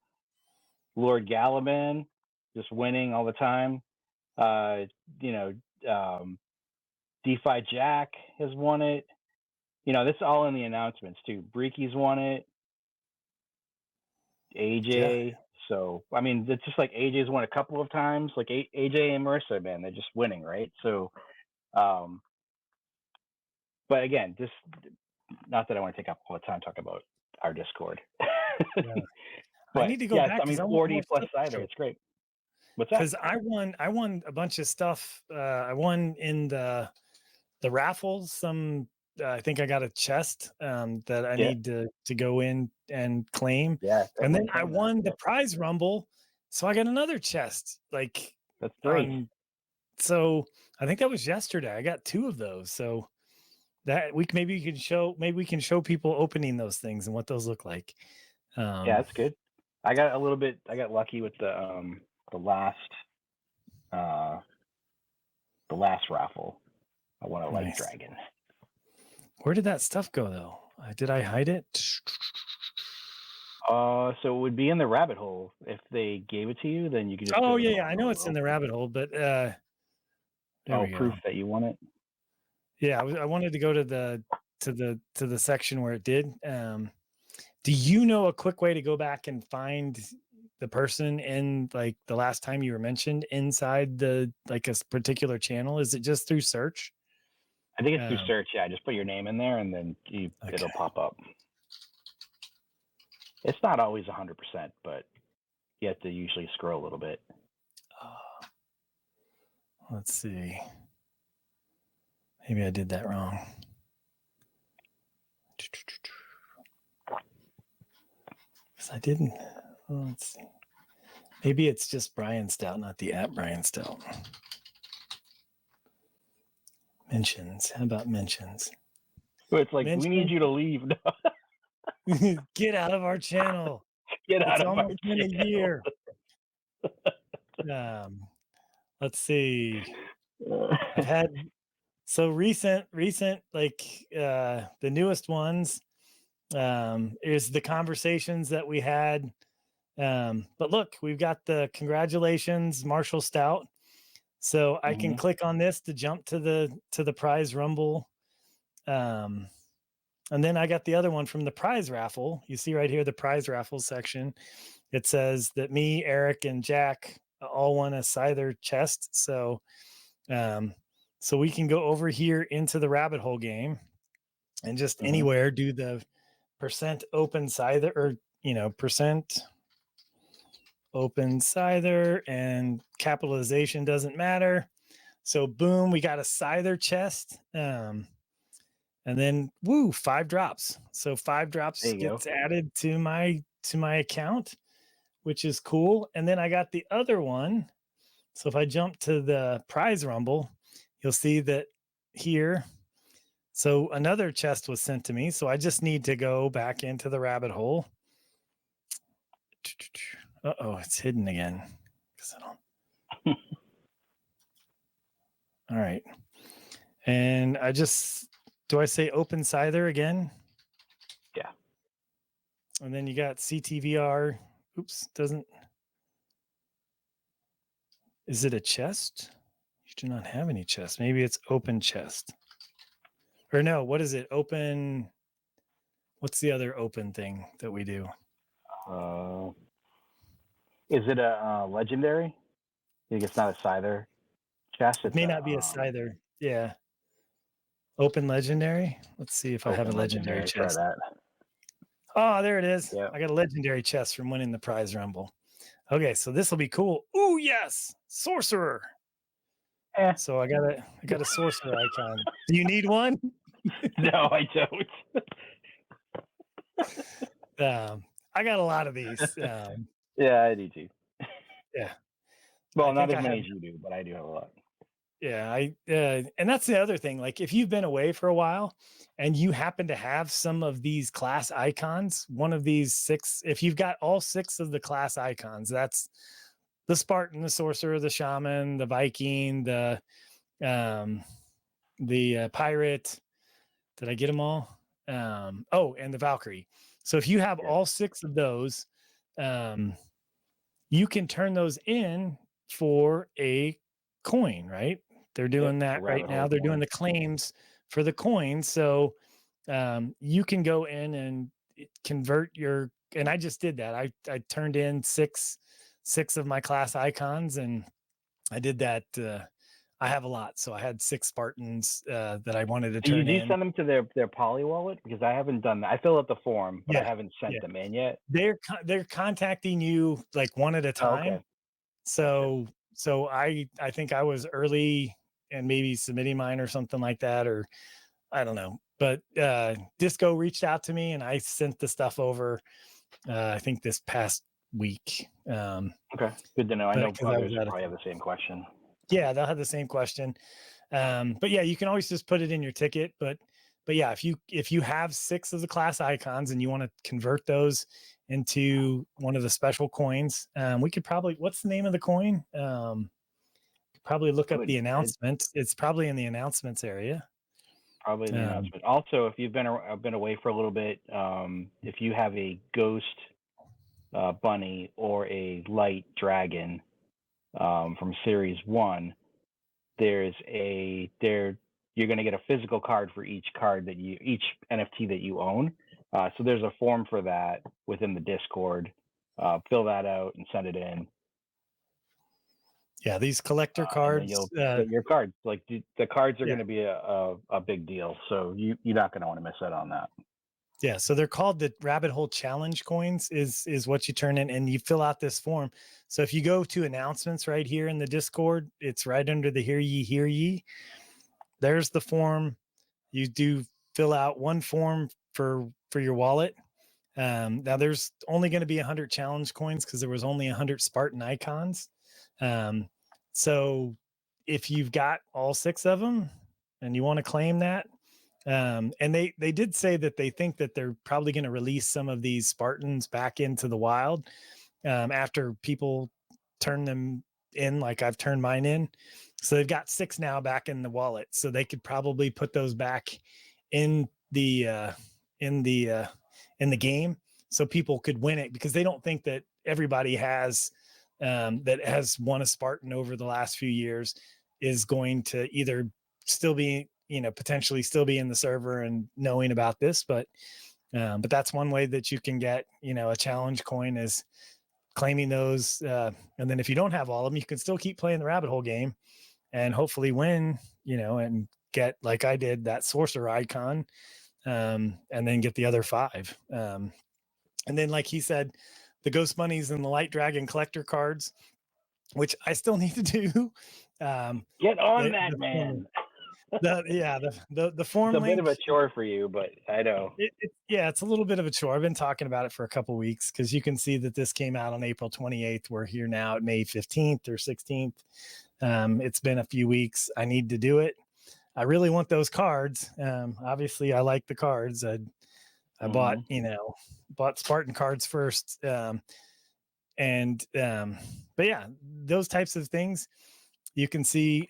Lord Galaban just winning all the time. You know, DeFi Jack has won it. This is all in the announcements too. Breaky's won it. AJ. Yeah. So I mean, it's just like AJ's won a couple of times. Like AJ and Marissa, man, they're just winning, right? So, but again, just not that I want to take up all the time talking about our Discord. Yeah. But I need to go yes, back I mean, because I want 40 more plus stuff. cider, it's great. What's that? Because I won a bunch of stuff. I won in the raffles. I think I got a chest that I need to go in and claim. Yeah, And then I claim that. won the prize rumble, so I got another chest. Like That's great. So I think that was yesterday. I got 2 of those. So that week maybe we can show people opening those things and what those look like. Yeah, that's good. I got lucky with the last raffle. I won a light dragon. Where did that stuff go though? Did I hide it? So it would be in the rabbit hole. If they gave it to you, then you could just. Oh yeah, I know it's in the rabbit hole, but there we go. Proof that you won it. Yeah, I wanted to go to the section where it did. Do you know a quick way to go back and find the person in like the last time you were mentioned inside the like a particular channel? Is it just through search? I think it's through search. Yeah, just put your name in there and then it'll pop up. It's not always 100%, but you have to usually scroll a little bit. Let's see. Maybe I did that wrong. Because I didn't. Well, let's see. Maybe it's just Brian Stout, not the app Brian Stout. Mentions. How about mentions? So it's like, we need you to leave. Get out of our channel. Get out of our channel. It's almost been a year. Let's see. I've had recent like the newest ones is the conversations that we had. But look, we've got the congratulations, Marshall Stout. So I can click on this to jump to the prize rumble. And then I got the other one from the prize raffle. You see right here, the prize raffle section. It says that me, Eric, and Jack all won a Scyther chest. So, so we can go over here into the rabbit hole game and just anywhere do the percent open Scyther or, percent open Scyther, and capitalization doesn't matter. So boom, we got a Scyther chest. And then 5 drops. So 5 drops gets added to my account, which is cool. And then I got the other one. So if I jump to the prize rumble, you'll see that here. So another chest was sent to me. So I just need to go back into the rabbit hole. Uh-oh, it's hidden again. All right. And do I say open Scyther again? Yeah. And then you got CTVR. Oops, is it a chest? You do not have any chest. Maybe it's open chest. Or no, what is it? Open. What's the other open thing that we do? Is it a legendary? I think it's not a Scyther chest. It may not be a Scyther. Yeah. Open legendary. Let's see if I have a legendary Try chest. that. Oh, there it is. Yep. I got a legendary chest from winning the prize rumble. Okay, so this will be cool. Ooh, yes, sorcerer. So I got a sorcerer icon. Do you need one? No, I don't. I got a lot of these. Yeah, I do too. Yeah. Well, not as many as you do, but I do have a lot. Yeah, and that's the other thing. Like if you've been away for a while and you happen to have some of these class icons, one of these 6, if you've got all 6 of the class icons, that's the Spartan, the sorcerer, the shaman, the Viking, the pirate. Did I get them all? And the Valkyrie. So if you have all 6 of those, you can turn those in for a coin, right? They're doing that right now. They're doing the claims for the coins. So you can go in and convert your, and I just did that. I turned in six of my class icons, and I did that. I have a lot. So I had 6 Spartans that I wanted to turn in. You send them to their Poly wallet? Because I haven't done that. I filled out the form, but I haven't sent them in yet. They're contacting you like one at a time. Okay. So I think I was early and maybe submitting mine or something like that, or I don't know. But Disco reached out to me and I sent the stuff over. I think this past week. Okay, good to know. I know others probably have the same question. Yeah, they'll have the same question. But yeah, you can always just put it in your ticket. But yeah, if you have 6 of the class icons and you want to convert those into one of the special coins, we could probably, what's the name of the coin? Probably look up the announcement. It's probably in the announcements area. Probably the announcement. Also, if you've been away for a little bit, if you have a ghost bunny or a light dragon from Series 1, you're going to get a physical card for each NFT that you own. So there's a form for that within the Discord. Fill that out and send it in. Yeah, these collector cards. You'll get your cards. Like the cards are going to be a big deal. So you're not going to want to miss out on that. Yeah, so they're called the Rabbit Hole Challenge coins. Is what you turn in, and you fill out this form. So if you go to announcements right here in the Discord, it's right under the Hear Ye. There's the form. You do fill out one form for your wallet. Now there's only going to be 100 challenge coins because there was only 100 Spartan icons. So if you've got all 6 of them and you want to claim that, and they did say that they think that they're probably going to release some of these Spartans back into the wild after people turn them in, like I've turned mine in. So they've got 6 now back in the wallet, so they could probably put those back in the game so people could win it, because they don't think that everybody has that has won a Spartan over the last few years is going to either still be, potentially still be in the server and knowing about this, but that's one way that you can get, a challenge coin, is claiming those. And then if you don't have all of them, you can still keep playing the rabbit hole game and hopefully win, and get, like I did, that sorcerer icon, and then get the other 5. And then, like he said, the Ghost Bunnies and the Light Dragon collector cards, which I still need to do. Get on that, man. The form. It's a bit of a chore for you, but I know. It's a little bit of a chore. I've been talking about it for a couple of weeks, because you can see that this came out on April 28th. We're here now at May 15th or 16th. It's been a few weeks. I need to do it. I really want those cards. Obviously, I like the cards. I bought Spartan cards first. But yeah, those types of things. You can see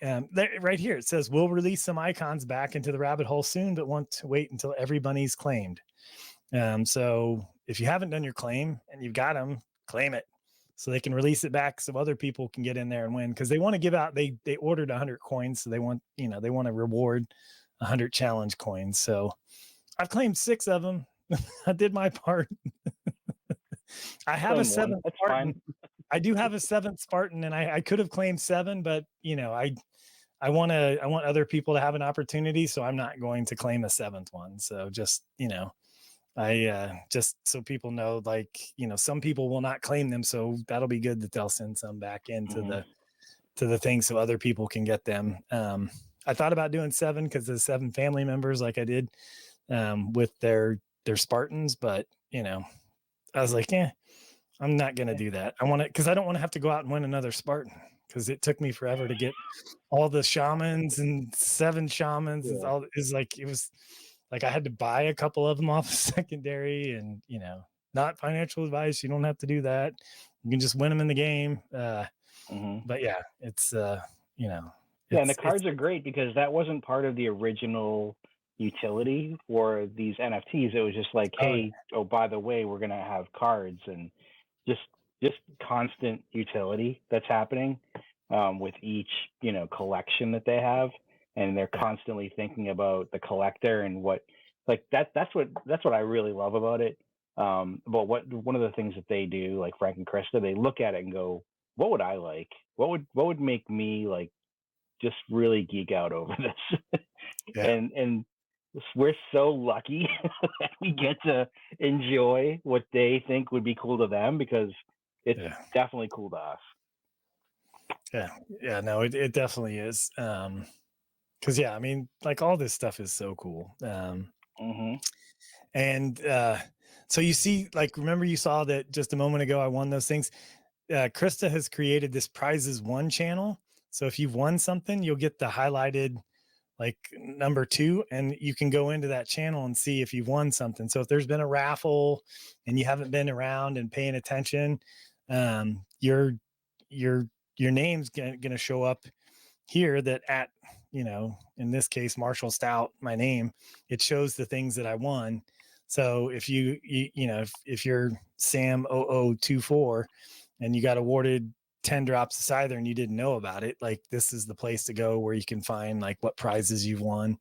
right here, it says, we'll release some icons back into the rabbit hole soon, but want to wait until every bunny's claimed. So if you haven't done your claim and you've got them, claim it so they can release it back so other people can get in there and win, because they want to give out, they ordered 100 coins. So they want to reward 100 challenge coins. So I've claimed 6 of them. I did my part. I have a 7th Spartan. I do have a 7th Spartan, and I could have claimed 7, but I want other people to have an opportunity, so I'm not going to claim a 7th one. So just, I just so people know, like, some people will not claim them, so that'll be good that they'll send some back into the thing so other people can get them. I thought about doing 7 because there's 7 family members, like I did with their Spartans, but I was like, I'm not gonna do that. I want it because I don't want to have to go out and win another Spartan, because it took me forever to get all the shamans and 7 shamans. Yeah. It was like I had to buy a couple of them off of secondary, and not financial advice. You don't have to do that. You can just win them in the game. But yeah, it's yeah, and the cards are great because that wasn't part of the original utility for these NFTs. It was just like, hey, by the way, we're gonna have cards, and just constant utility that's happening with each collection that they have, and they're constantly thinking about the collector and what, like, that's what I really love about it. But one of the things that they do, like Frank and Krista, they look at it and go, what would I like? What would make me like just really geek out over this? And we're so lucky that we get to enjoy what they think would be cool to them, because it's definitely cool to us. Yeah, no, it definitely is. Because I mean, like, all this stuff is so cool. And so you see, like, remember you saw that just a moment ago I won those things. Krista has created this prizes won channel. So if you've won something, you'll get the highlighted like number 2, and you can go into that channel and see if you've won something. So if there's been a raffle and you haven't been around and paying attention, your name's gonna show up here, that at in this case Marshall Stout, my name, it shows the things that I won. So if if you're Sam 0024 and you got awarded 10 drops of Scyther and you didn't know about it, like, this is the place to go where you can find like what prizes you've won.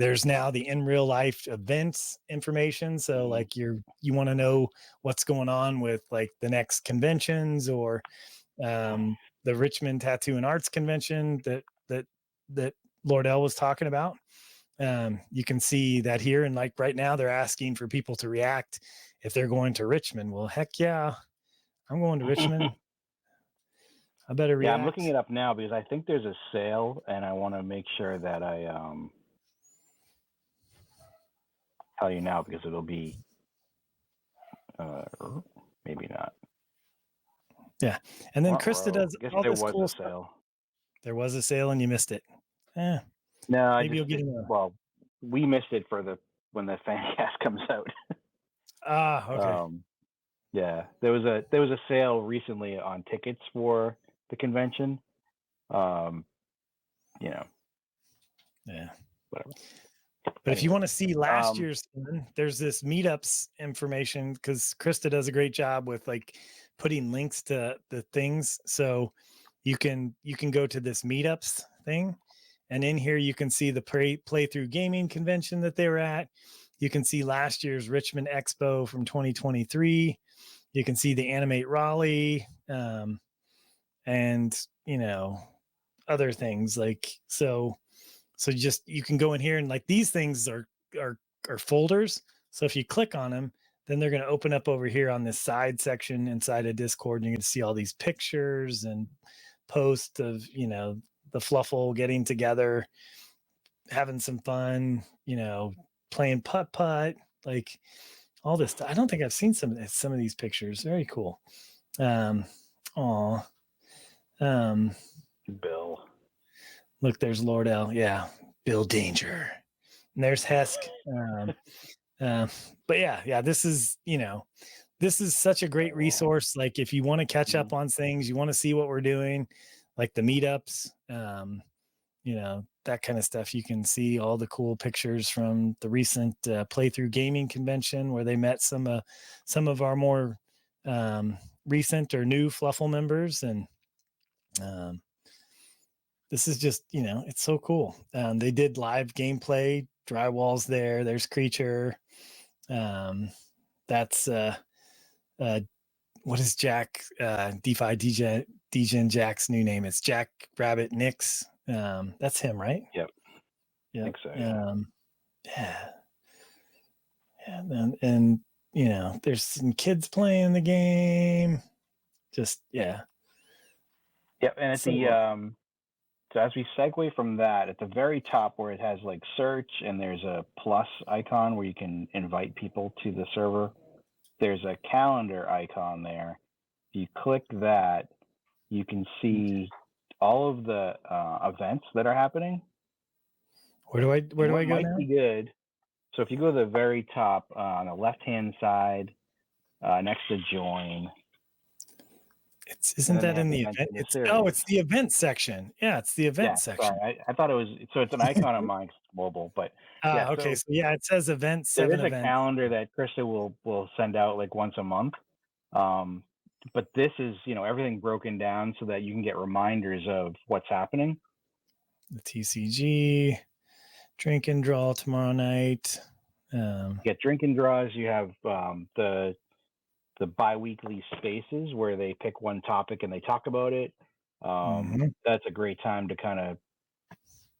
There's now the in real life events information. So like you want to know what's going on with like the next conventions, or the Richmond Tattoo and Arts Convention that Lord L was talking about. You can see that here, and like right now they're asking for people to react if they're going to Richmond. Well, heck yeah, I'm going to Richmond. I better react. Yeah, I'm looking it up now because I think there's a sale, and I want to make sure that I tell you now, because it'll be maybe not. Yeah, and then Krista does all this cool stuff. Sale. There was a sale and you missed it. No, maybe you'll get it. Well, we missed it when the Fancast comes out. Okay. Yeah, there was a sale recently on tickets for the convention. Yeah. Whatever. But if you want to see last year's one, there's this meetups information, because Krista does a great job with like putting links to the things. So you can go to this meetups thing, and in here you can see the playthrough gaming convention that they were at. You can see last year's Richmond Expo from 2023. You can see the Animate Raleigh, and other things like so you can go in here, and like these things are folders. So if you click on them, then they're going to open up over here on this side section inside of Discord, and you're going to see all these pictures and posts of the Fluffle getting together, having some fun, playing putt, like all this stuff. I don't think I've seen some of these pictures. Very cool. Bill. Look, there's Lord L. Yeah, Bill Danger. And there's Hesk. But yeah, this is such a great resource. Like, if you want to catch up on things, you want to see what we're doing, like the meetups, that kind of stuff. You can see all the cool pictures from the recent playthrough gaming convention, where they met some of our more recent or new Fluffle members. And this is just, it's so cool. They did live gameplay. Drywall's there's Creature. That's what is Jack DeFi DJ Jack's new name? It's Jack Rabbit Nix. That's him, right? Yep. Yeah. I think so. Yeah. Yeah. And you know, there's some kids playing the game. Just yeah. Yep. And at the so as we segue from that, at the very top where it has like search and there's a plus icon where you can invite people to the server, there's a calendar icon there. If you click that, you can see all of the events that are happening. Where do I go might now? be good. So if you go to the very top on the left-hand side, next to join. Isn't that in the event? It's the event section. Yeah, it's the event section. Sorry, I thought it was. So it's an icon on my mobile, but yeah. Okay, so yeah, it says events. There 7 is a events. calendar that Krista will send out like once a month. But this is, you know, everything broken down so that you can get reminders of what's happening. The TCG, drink and draw tomorrow night. You get drink and draws. You have the bi-weekly spaces where they pick one topic and they talk about it. That's a great time to kind of,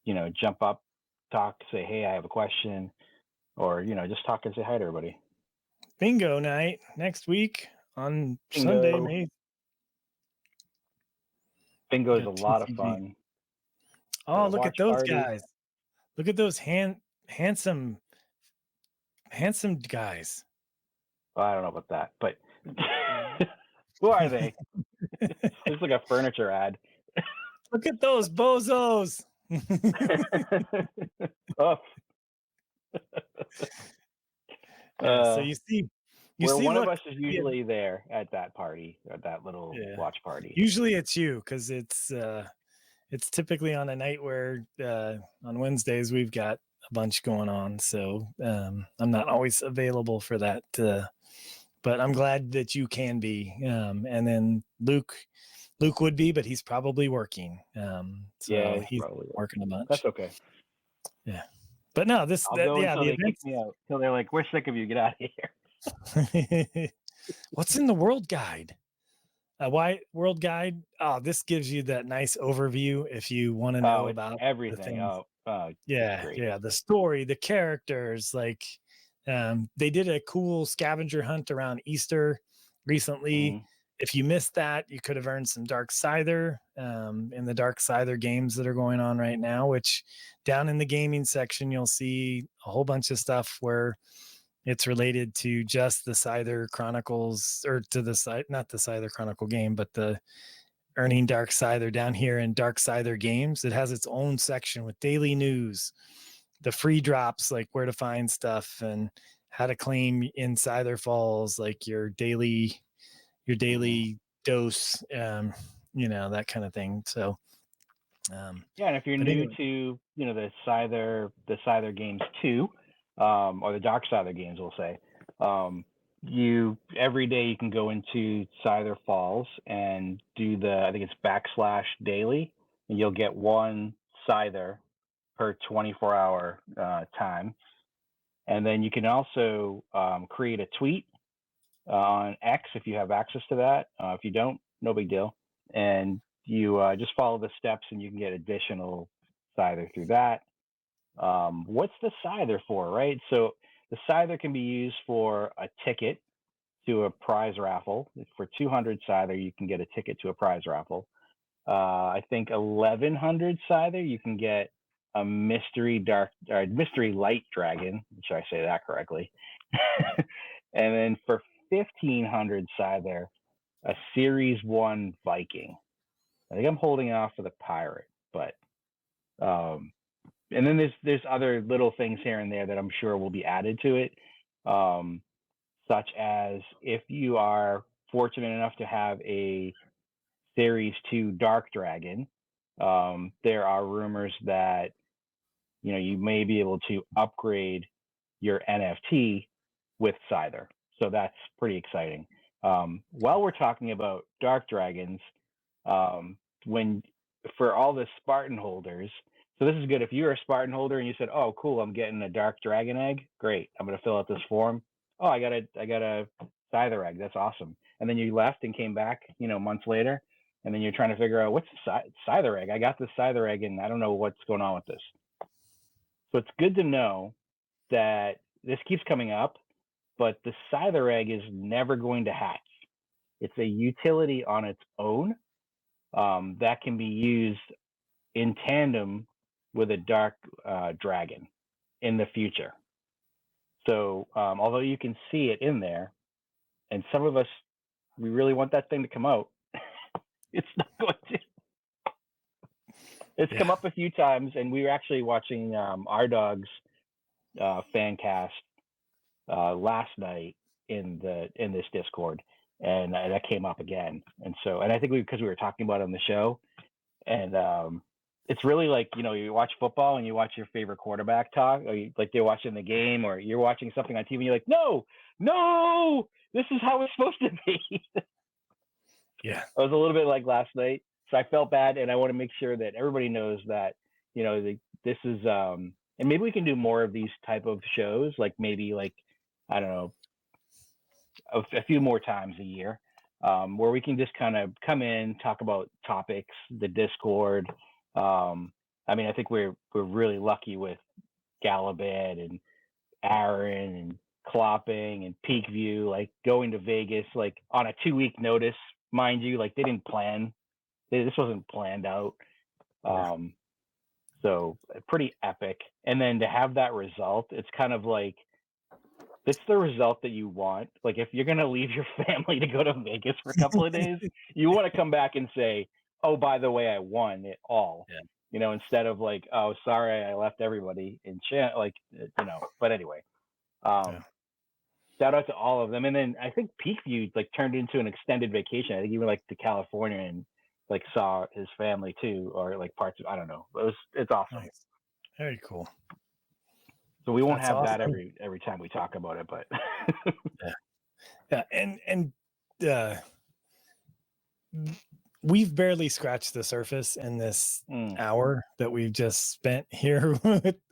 you know, jump up, talk, say, hey, I have a question, or, you know, just talk and say hi to everybody. Bingo night next week on Sunday, May. Bingo is a lot of fun. Oh, look at those guys. Look at those handsome guys. Well, I don't know about that, but who are they? It's like a furniture ad. Look at those bozos. Oh. So you see one of us is usually there at that party, at that little watch party. Usually it's you, because it's typically on a night where on Wednesdays we've got a bunch going on, so I'm not always available for that, but I'm glad that you can be. And then Luke would be, but he's probably working. So he's probably working a bunch. That's okay. Yeah, but no, the they kick me out until they're like, "We're sick of you. Get out of here." What's in the World Guide? Why World Guide? Oh, this gives you that nice overview if you want to know about everything. The story, the characters. Like, they did a cool scavenger hunt around Easter recently. If you missed that, you could have earned some Dark Scyther in the Dark Scyther games that are going on right now, which down in the gaming section, you'll see a whole bunch of stuff where it's related to just the Scyther Chronicles, or to the not the Scyther Chronicle game, but the Earning Dark Scyther down here in Dark Scyther Games. It has its own section with daily news, the free drops, like where to find stuff and how to claim in Scyther Falls, like your daily dose, that kind of thing. So and if you're new to, you know, the Scyther games too, or the Dark Scyther games, we'll say, every day you can go into Scyther Falls and do I think it's /daily, and you'll get one Scyther per 24-hour time. And then you can also create a tweet on X if you have access to that. If you don't, no big deal. And you just follow the steps and you can get additional Scyther through that. What's the Scyther for, right? So the Scyther can be used for a ticket to a prize raffle. For 200 Scyther, you can get a ticket to a prize raffle. I think 1,100 Scyther, you can get a mystery light dragon. Should I say that correctly? And then for 1,500 Scyther, a Series 1 Viking. I think I'm holding off for the pirate, but and then there's other little things here and there that I'm sure will be added to it, such as if you are fortunate enough to have a Series 2 Dark Dragon, there are rumors that, you know, you may be able to upgrade your NFT with Scyther. So that's pretty exciting. While we're talking about Dark Dragons, for all the Spartan holders, so this is good. If you're a Spartan holder and you said, "Oh, cool, I'm getting a Dark Dragon egg. Great, I'm going to fill out this form. Oh, I got a Scyther egg. That's awesome." and then you left and came back, months later, and then you're trying to figure out what's the Scyther egg. I got this Scyther egg, and I don't know what's going on with this. So it's good to know that this keeps coming up, but the Scyther egg is never going to hatch. It's a utility on its own that can be used in tandem with a dark dragon in the future. So although you can see it in there, and some of us, we really want that thing to come out, it's not going to. It's come up a few times, and we were actually watching our dog's Fancast last night in this Discord, and that came up again. And I think because we were talking about it on the show, and it's really like, you watch football and you watch your favorite quarterback talk, or like they're watching the game, or you're watching something on TV and you're like, no, this is how it's supposed to be. Yeah. I was a little bit like last night. So I felt bad, and I want to make sure that everybody knows that, this is, and maybe we can do more of these type of shows, like maybe like, I don't know, a few more times a year, where we can just kind of come in, talk about topics, the Discord. I mean, I think we're really lucky with Galaban and Aaron and Klopping and Peakview, like going to Vegas, like on a 2-week notice, mind you, like they didn't plan. This wasn't planned out. So pretty epic. And then to have that result, it's kind of like, it's the result that you want. Like if you're going to leave your family to go to Vegas for a couple of days, you want to come back and say, oh, by the way, I won it all, instead of like, oh, sorry, I left everybody in but anyway, shout out to all of them. And then I think Peakview like turned into an extended vacation. I think he went like to California and like saw his family too, or like parts of, I don't know. It's awesome. Nice. Very cool. So we won't have that every time we talk about it, but and we've barely scratched the surface in this hour that we've just spent here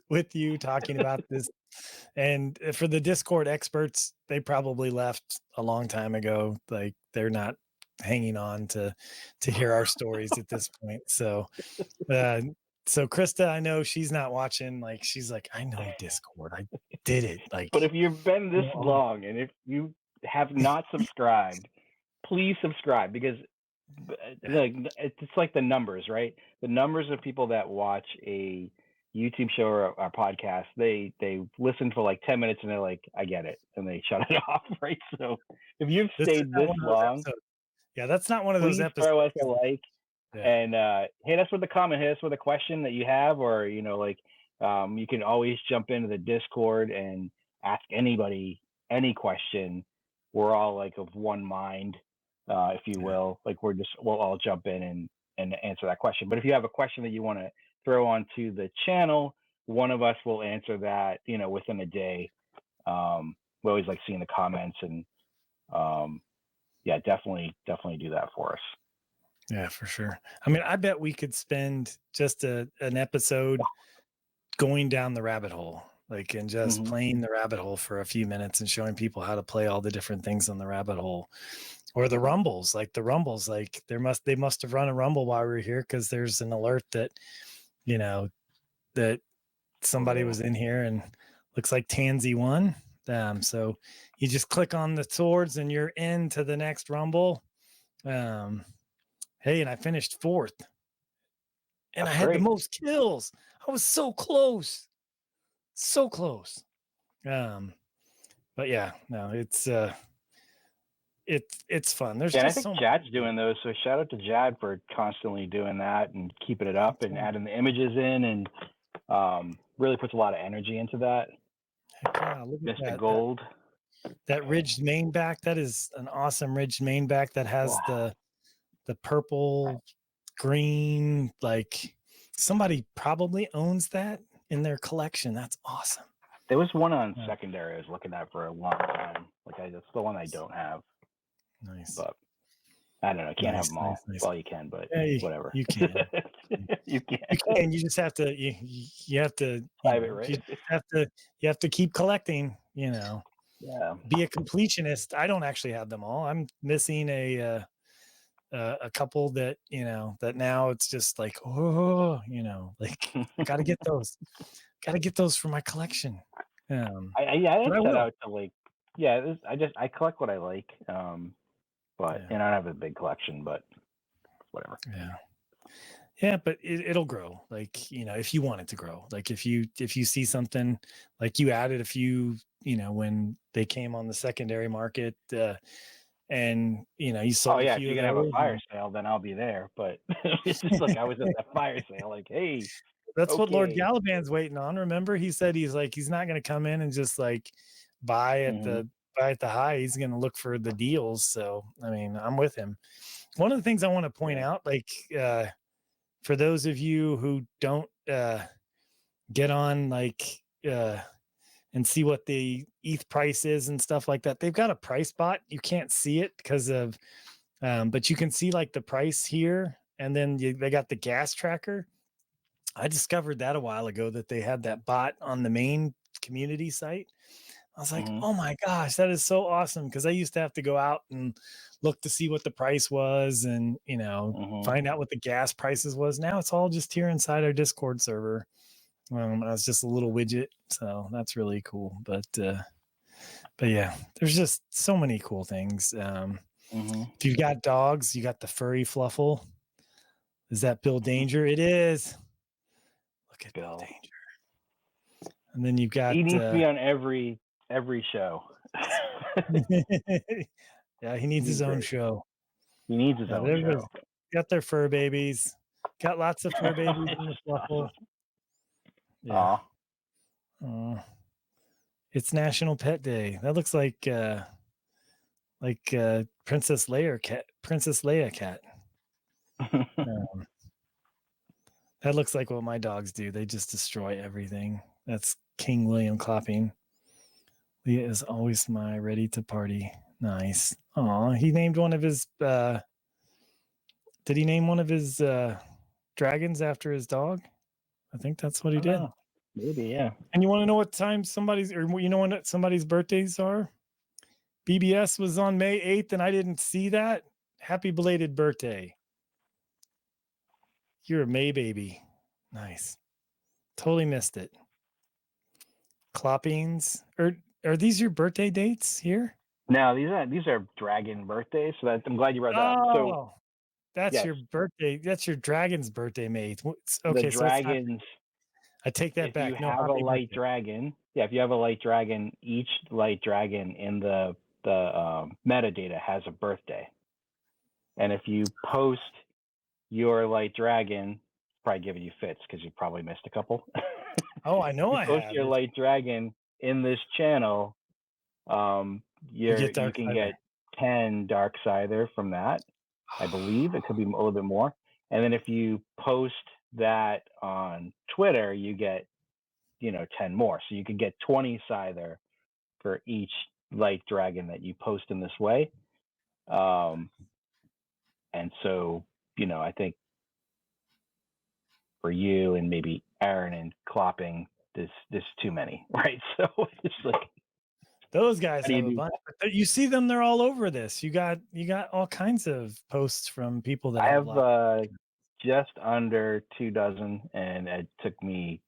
with you talking about this. And for the Discord experts, they probably left a long time ago. Like they're not hanging on to hear our stories at this point. So Krista, I know she's not watching. Like she's like, I know Discord, I did it. Like, but if you've been this long and if you have not subscribed, please subscribe, because like it's like the numbers, right? The numbers of people that watch a YouTube show or a podcast, they listen for like 10 minutes and they're like, I get it, and they shut it off, right? So if you've stayed this long, that's not one of those episodes. Throw us a like and hit us with a comment, hit us with a question that you have, or you can always jump into the Discord and ask anybody any question. We're all like of one mind, if you will. Like we'll all jump in and answer that question. But if you have a question that you want to throw onto the channel, one of us will answer that, within a day. We always like seeing the comments, and definitely do that for us. Yeah, for sure. I mean, I bet we could spend just an episode going down the rabbit hole, like, and just playing the rabbit hole for a few minutes and showing people how to play all the different things on the rabbit hole, or the rumbles. Like they must have run a rumble while we were here, because there's an alert that, that somebody was in here, and looks like Tansy won. So you just click on the swords and you're into the next rumble. Hey, and I finished 4th, and I had the most kills. I was so close. But yeah, no, it's fun. There's I think Jad's doing those, so shout out to Jad for constantly doing that and keeping it up and adding the images in, and really puts a lot of energy into that. Heck yeah, look at Mr. Gold. That ridged main back, that is an awesome ridged main back that has the purple green, like somebody probably owns that in their collection. That's awesome. There was one on secondary I was looking at for a long time. Like that's the one I don't have. Nice. But I don't know. Can't have them all. Nice. Well, you can, but whatever. You can. You can. You just have to. You have to. Private, right? You have to keep collecting. be a completionist. I don't actually have them all. I'm missing a couple that, that now it's just like, oh, like I got to get those. Got to get those for my collection. I didn't set will. out to like, I collect what I like. But and I don't have a big collection, but whatever. Yeah, but it'll grow. Like, if you want it to grow, like if you see something, like you added a few, when they came on the secondary market, and you sold. Oh yeah, a if few you're gonna have a fire sale, then I'll be there. But it's just like I was at that fire sale, like, hey, that's what Lord Galaban's waiting on. Remember, he said he's not going to come in and just like buy at the high. He's going to look for the deals. So I mean, I'm with him. One of the things I want to point out, like for those of you who don't get on like and see what the ETH price is and stuff like that, they've got a price bot. You can't see it because of, but you can see like the price here, and then they got the gas tracker. I discovered that a while ago that they had that bot on the main community site. I was like, oh my gosh, that is so awesome. Cause I used to have to go out and look to see what the price was and, find out what the gas prices was. Now it's all just here inside our Discord server. It's just a little widget. So that's really cool. But yeah, there's just so many cool things. If you've got dogs, you got the furry fluffle. Is that Bill Danger? It is. Look at Bill Danger. And then you've got. He needs to be on every show. Yeah, he needs his own show. He needs his own show. Got their fur babies. Got lots of fur babies in the fluffle. Yeah. It's National Pet Day. That looks like Princess Leia cat. That looks like what my dogs do. They just destroy everything. That's King William Klopping. Leah is always my ready to party. Nice. Oh, he named one of his. Did he name one of his dragons after his dog? I think that's what he did. Maybe, yeah. And you want to know what time somebody's birthdays are? BBS was on May 8th, and I didn't see that. Happy belated birthday. You're a May baby. Nice. Totally missed it. Kloppings. Are these your birthday dates here? No, these are dragon birthdays. So I'm glad you brought that up. So that's your birthday. That's your dragon's birthday, mate. Okay, the dragons. I take that back. If you have a light dragon, if you have a light dragon, each light dragon in the metadata has a birthday. And if you post your light dragon, probably giving you fits because you probably missed a couple. Oh, I know. I post your light dragon in this channel. You can get 10 Dark Scyther from that. I believe it could be a little bit more. And then if you post that on Twitter, you get 10 more. So you could get 20 Scyther for each light dragon that you post in this way. And so I think for you and maybe Aaron and Klopping, this too many, right? So it's like those guys have a bunch. You see them; they're all over this. You got all kinds of posts from people that I have just under 2 dozen, and it took me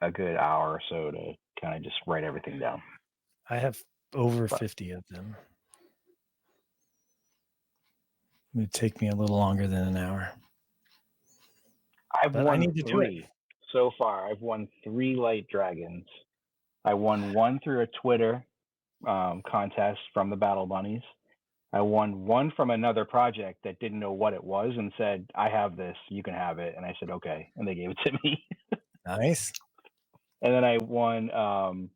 a good hour or so to kind of just write everything down. I have over 50 of them. It would take me a little longer than an hour. I've won 3 so far. I've won 3 light dragons. I won 1 through a Twitter contest from the Battle Bunnies. I won 1 from another project that didn't know what it was and said, I have this, you can have it. And I said, okay. And they gave it to me. Nice. And then I won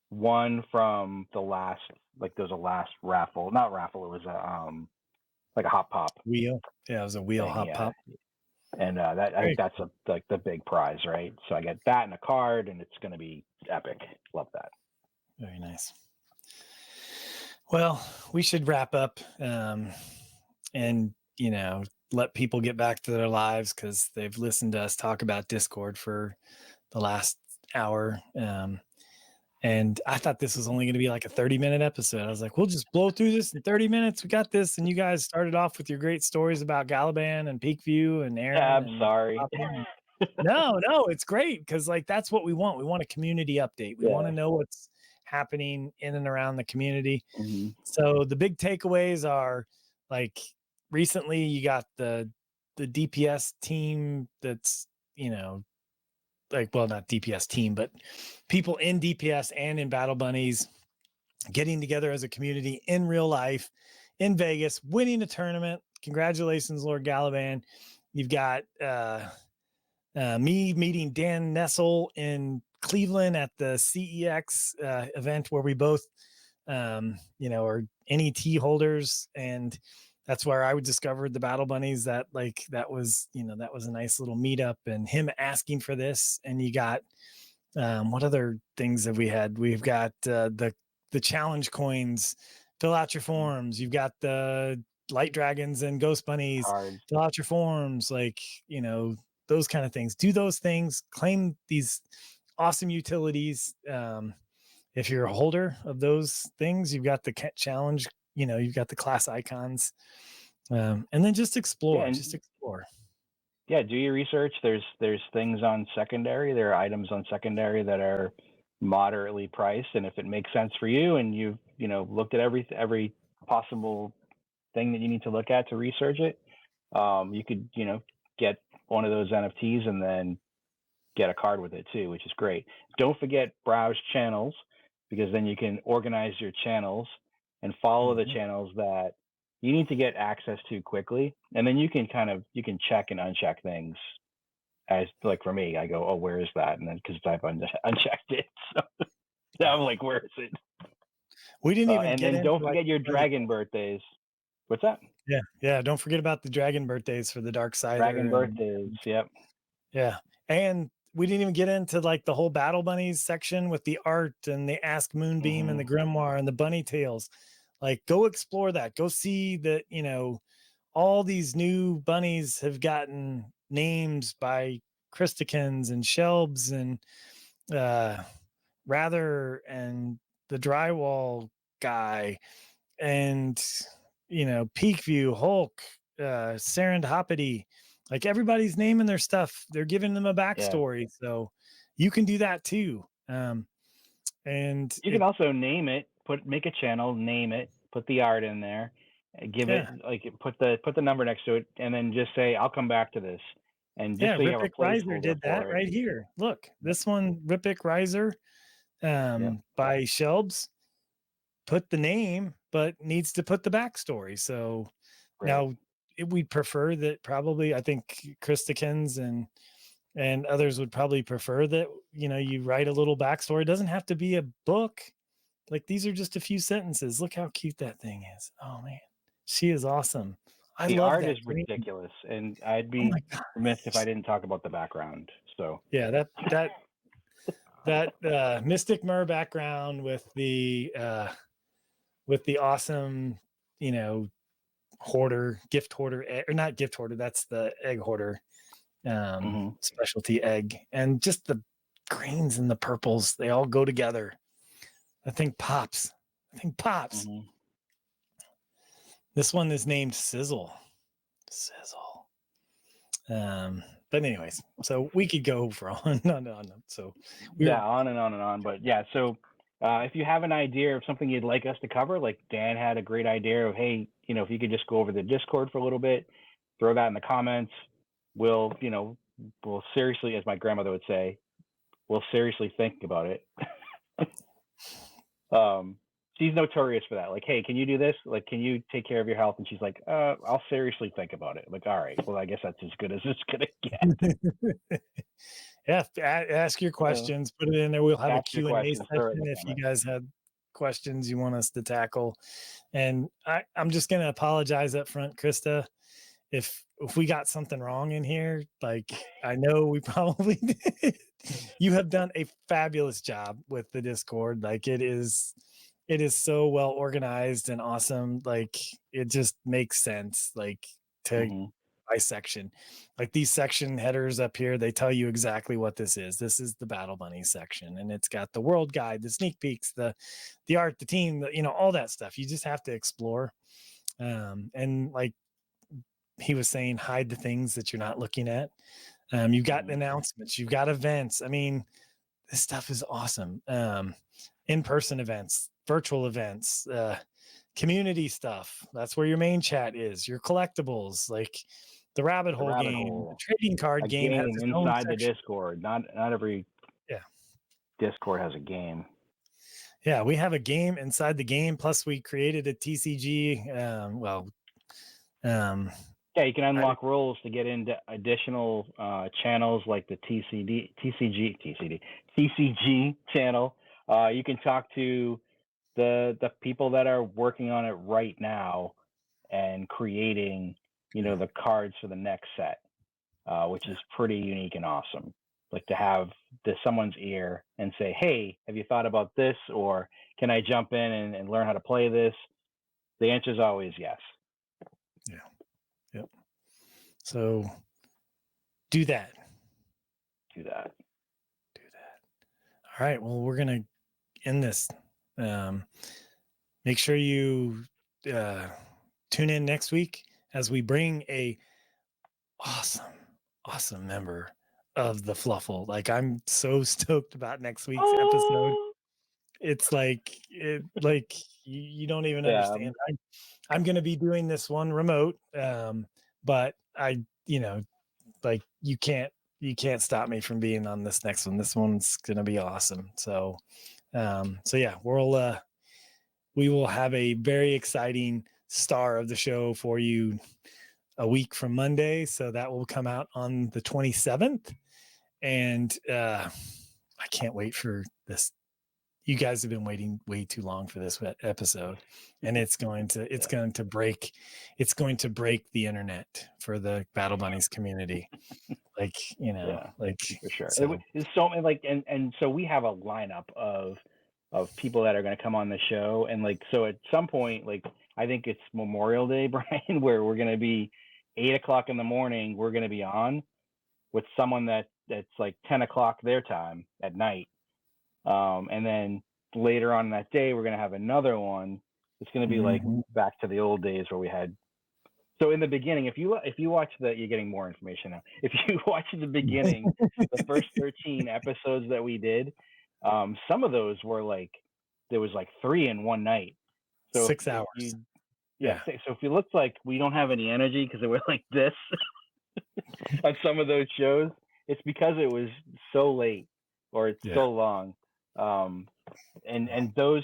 1 from the last, like there was a last raffle, not raffle. It was like a hop pop wheel. Yeah, it was a wheel thing, hop pop. And I think that's like the big prize, right? So I get that and a card, and it's going to be epic. Love that. Very nice. Well, we should wrap up and let people get back to their lives because they've listened to us talk about Discord for the last hour. And I thought this was only going to be like a 30-minute episode. I was like, we'll just blow through this in 30 minutes. We got this. And you guys started off with your great stories about Galaban and Peakview and Aaron. Yeah, I'm and sorry. No, it's great because like that's what we want. We want a community update. We want to know what's happening in and around the community. Mm-hmm. So the big takeaways are like recently you got the DPS team that's, like, well, not DPS team, but people in DPS and in Battle Bunnies getting together as a community in real life in Vegas, winning a tournament. Congratulations, Lord Galaban. You've got me meeting Dan Nessel in Cleveland at the CEX event where we both, are NET holders. And that's where I discovered the Battle Bunnies. That was a nice little meetup, and him asking for this. And you got, what other things have we had? We've got the challenge coins, fill out your forms. You've got the light dragons and ghost bunnies, fill out your forms, those kind of things. Do those things, claim these awesome utilities. If you're a holder of those things, you've got the challenge, you've got the class icons, and then just explore. Yeah, do your research. There's things on secondary. There are items on secondary that are moderately priced, and if it makes sense for you, and you've looked at every possible thing that you need to look at to research it, you could get one of those NFTs and then get a card with it too, which is great. Don't forget browse channels, because then you can organize your channels and follow the channels that you need to get access to quickly. And then you can check and uncheck things. As like for me, I go, oh, where is that? And then because I've unchecked it. So I'm like, where is it? We didn't even and get then don't forget your dragon birthdays. What's that? Yeah. Don't forget about the dragon birthdays for the Dark Side. Dragon birthdays. Yep. Yeah. And we didn't even get into like the whole Battle Bunnies section with the art and the Ask Moonbeam and the Grimoire and the bunny tails. Like, go explore that. Go see that, all these new bunnies have gotten names by Christikins and Shelbs and Rather and the drywall guy and, Peakview, Hulk, Serendipity. Like, everybody's naming their stuff. They're giving them a backstory. Yeah. So you can do that too. And you can also name it, make a channel, name it, put the art in there, give it put the number next to it, and then just say, I'll come back to this. And just so you have a placeholder Riser did that right here. Look, this one, Rippic Riser by Shelbs, put the name, but needs to put the backstory. So now we'd prefer that probably, I think Christikins and others would probably prefer that, you write a little backstory. It doesn't have to be a book. Like, these are just a few sentences. Look how cute that thing is. Oh man, she is awesome. The art is ridiculous, and I'd be remiss if I didn't talk about the background. So yeah, that Mystic Mer background with the awesome, hoarder, gift hoarder, or not gift hoarder. That's the egg hoarder, specialty egg, and just the greens and the purples. They all go together. I think pops. This one is named Sizzle. But anyways, so we could go for on. No. So on and on. But yeah, so if you have an idea of something you'd like us to cover, like Dan had a great idea of, hey, if you could just go over the Discord for a little bit, throw that in the comments. We'll seriously, as my grandmother would say, we'll seriously think about it. She's notorious for that. Like, hey, can you do this? Like, can you take care of your health? And she's like, I'll seriously think about it. Like, all right, well, I guess that's as good as it's gonna get. Yeah, ask your questions, put it in there. We'll have a Q&A session if you guys had questions you want us to tackle. And I'm just gonna apologize up front, Krista, if we got something wrong in here. Like, I know we probably did. You have done a fabulous job with the Discord. Like, it is so well organized and awesome. Like, it just makes sense. Like, I by section. Like these section headers up here, they tell you exactly what this is. This is the Battle Bunny section, and it's got the world guide, the sneak peeks, the art, the team, all that stuff. You just have to explore. And like he was saying, hide the things that you're not looking at. You've got announcements, you've got events. I mean, this stuff is awesome. In-person events, virtual events, community stuff. That's where your main chat is. Your collectibles, like the rabbit hole game, the trading card game has its own inside the section. Discord. Not every Discord has a game. Yeah, we have a game inside the game. Plus, we created a TCG. Yeah, you can unlock roles to get into additional channels like the TCG channel. You can talk to the people that are working on it right now and creating, the cards for the next set, which is pretty unique and awesome. Like to have someone's ear and say, "Hey, have you thought about this?" Or "Can I jump in and learn how to play this?" The answer is always yes. Yeah. Yep. So do that. All right. Well, we're going to end this. Make sure you tune in next week as we bring a awesome member of the Fluffle. Like, I'm so stoked about next week's episode. It's like you don't even understand. I'm going to be doing this one remote, but like you can't stop me from being on this next one. This one's going to be awesome. So yeah, we will have a very exciting star of the show for you a week from Monday. So that will come out on the 27th. And I can't wait for this. You guys have been waiting way too long for this episode, and it's going to break the internet for the Battle Bunnies community. Like, for sure. So. It's so and so we have a lineup of people that are going to come on the show, and so at some point, I think it's Memorial Day, Brian, where we're going to be 8:00 in the morning. We're going to be on with someone that's like 10:00 their time at night. And then later on that day, we're going to have another one. It's going to be like back to the old days where we had. So in the beginning, if you watch you're getting more information now. If you watch the beginning, the first 13 episodes that we did, some of those were there was 3 in one night. So 6 hours. So if it looks like we don't have any energy because we're like this on some of those shows, it's because it was so late or it's so long. And those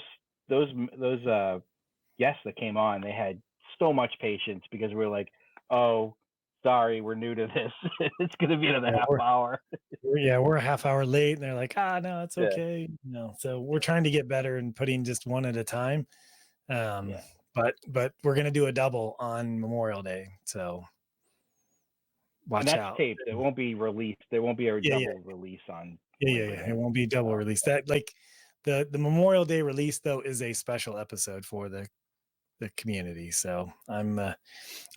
guests that came on, they had so much patience because we're like, "Oh, sorry, we're new to this. It's going to be another half hour." We're a half hour late, and they're like, "No, it's okay." So we're trying to get better and putting just one at a time. But we're going to do a double on Memorial Day. So watch and that's out. Taped. It won't be released. There won't be a double release on. It won't be double release. That the Memorial Day release though is a special episode for the community. So I'm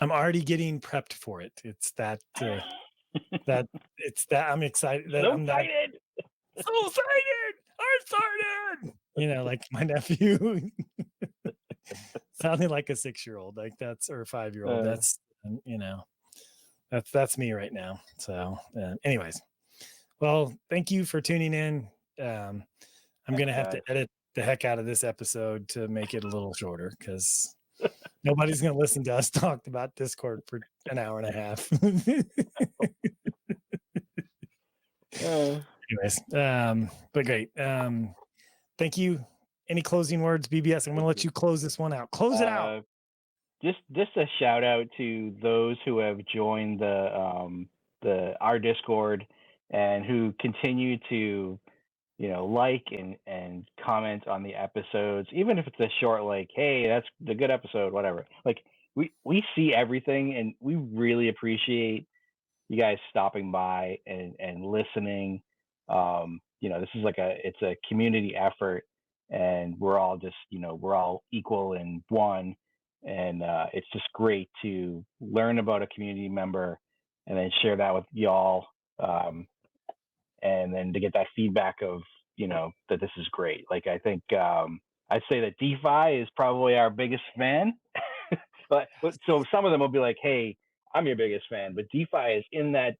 already getting prepped for it. It's that I'm excited. I'm excited. So excited. I'm started. Like my nephew sounding like a 6-year-old, or a 5-year-old. That's me right now. So anyways, well, thank you for tuning in. I'm going to have to edit the heck out of this episode to make it a little shorter because nobody's going to listen to us talk about Discord for an hour and a half. Anyways, but great. Thank you. Any closing words, BBS? I'm going to let you close this one out. Close it out. Just a shout out to those who have joined our Discord and who continue to like and comment on the episodes, even if it's a short hey, that's the good episode, whatever. We see everything, and we really appreciate you guys stopping by and listening. This is it's a community effort, and we're all just we're all equal in one. And it's just great to learn about a community member and then share that with y'all. And then to get that feedback of, that this is great. Like, I think I'd say that DeFi is probably our biggest fan. but so some of them will be like, hey, I'm your biggest fan. But DeFi is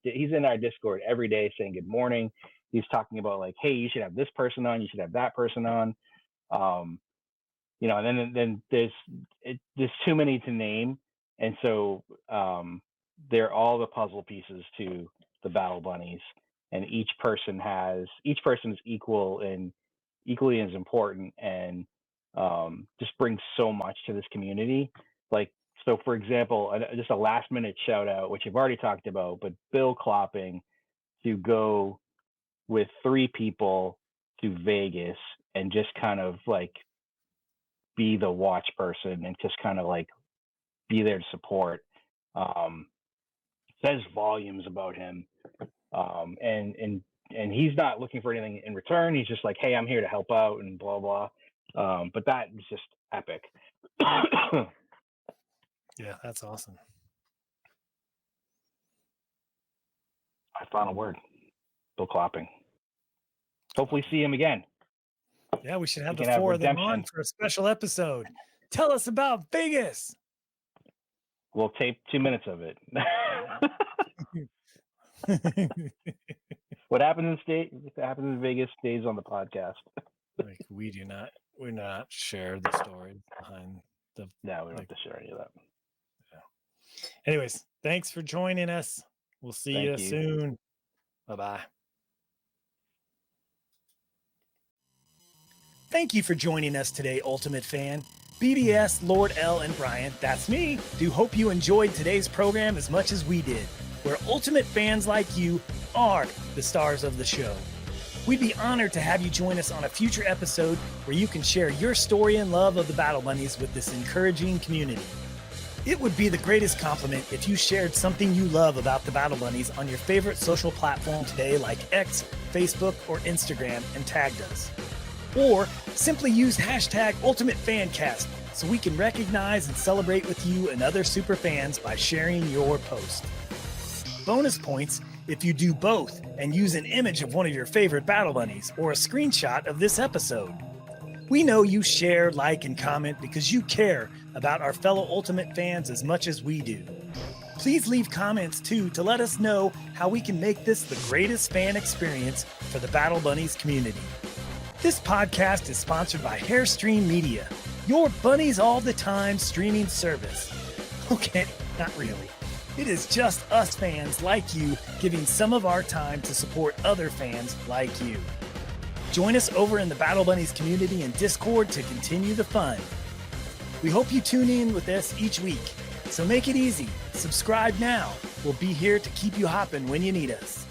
he's in our Discord every day saying good morning. He's talking about like, hey, you should have this person on. You should have that person on. And then there's too many to name. And so they're all the puzzle pieces to the Battle Bunnies. And each person is equally as important, and just brings so much to this community. Like, so for example, just a last minute shout out, which you've already talked about, but Bill Klopping to go with 3 people to Vegas and just kind of like be the watch person and just kind of like be there to support, says volumes about him. And he's not looking for anything in return. He's just like, hey, I'm here to help out and blah, blah. But that is just epic. Yeah, that's awesome. My final word, Bill Klopping. Hopefully see him again. Yeah, we should have the 4 of them on for a special episode. Tell us about Vegas. We'll tape 2 minutes of it. What happens in Vegas stays on the podcast. Like, we're not share the story behind the. No, we don't have to share any of that. Yeah. Anyways, thanks for joining us. We'll see you soon. Bye-bye. Thank you for joining us today, Ultimate Fan. BBS, Lord L, and Brian, that's me, do hope you enjoyed today's program as much as we did, where ultimate fans like you are the stars of the show. We'd be honored to have you join us on a future episode where you can share your story and love of the Battle Bunnies with this encouraging community. It would be the greatest compliment if you shared something you love about the Battle Bunnies on your favorite social platform today, like X, Facebook, or Instagram, and tagged us. Or simply use hashtag UltimateFancast so we can recognize and celebrate with you and other super fans by sharing your post. Bonus points if you do both and use an image of one of your favorite Battle Bunnies or a screenshot of this episode. We know you share, like, and comment because you care about our fellow Ultimate fans as much as we do. Please leave comments too to let us know how we can make this the greatest fan experience for the Battle Bunnies community. This podcast is sponsored by Hairstream Media, your bunnies all the time streaming service. Okay, not really. It is just us fans like you giving some of our time to support other fans like you. Join us over in the Battle Bunnies community and Discord to continue the fun. We hope you tune in with us each week. So make it easy. Subscribe now. We'll be here to keep you hopping when you need us.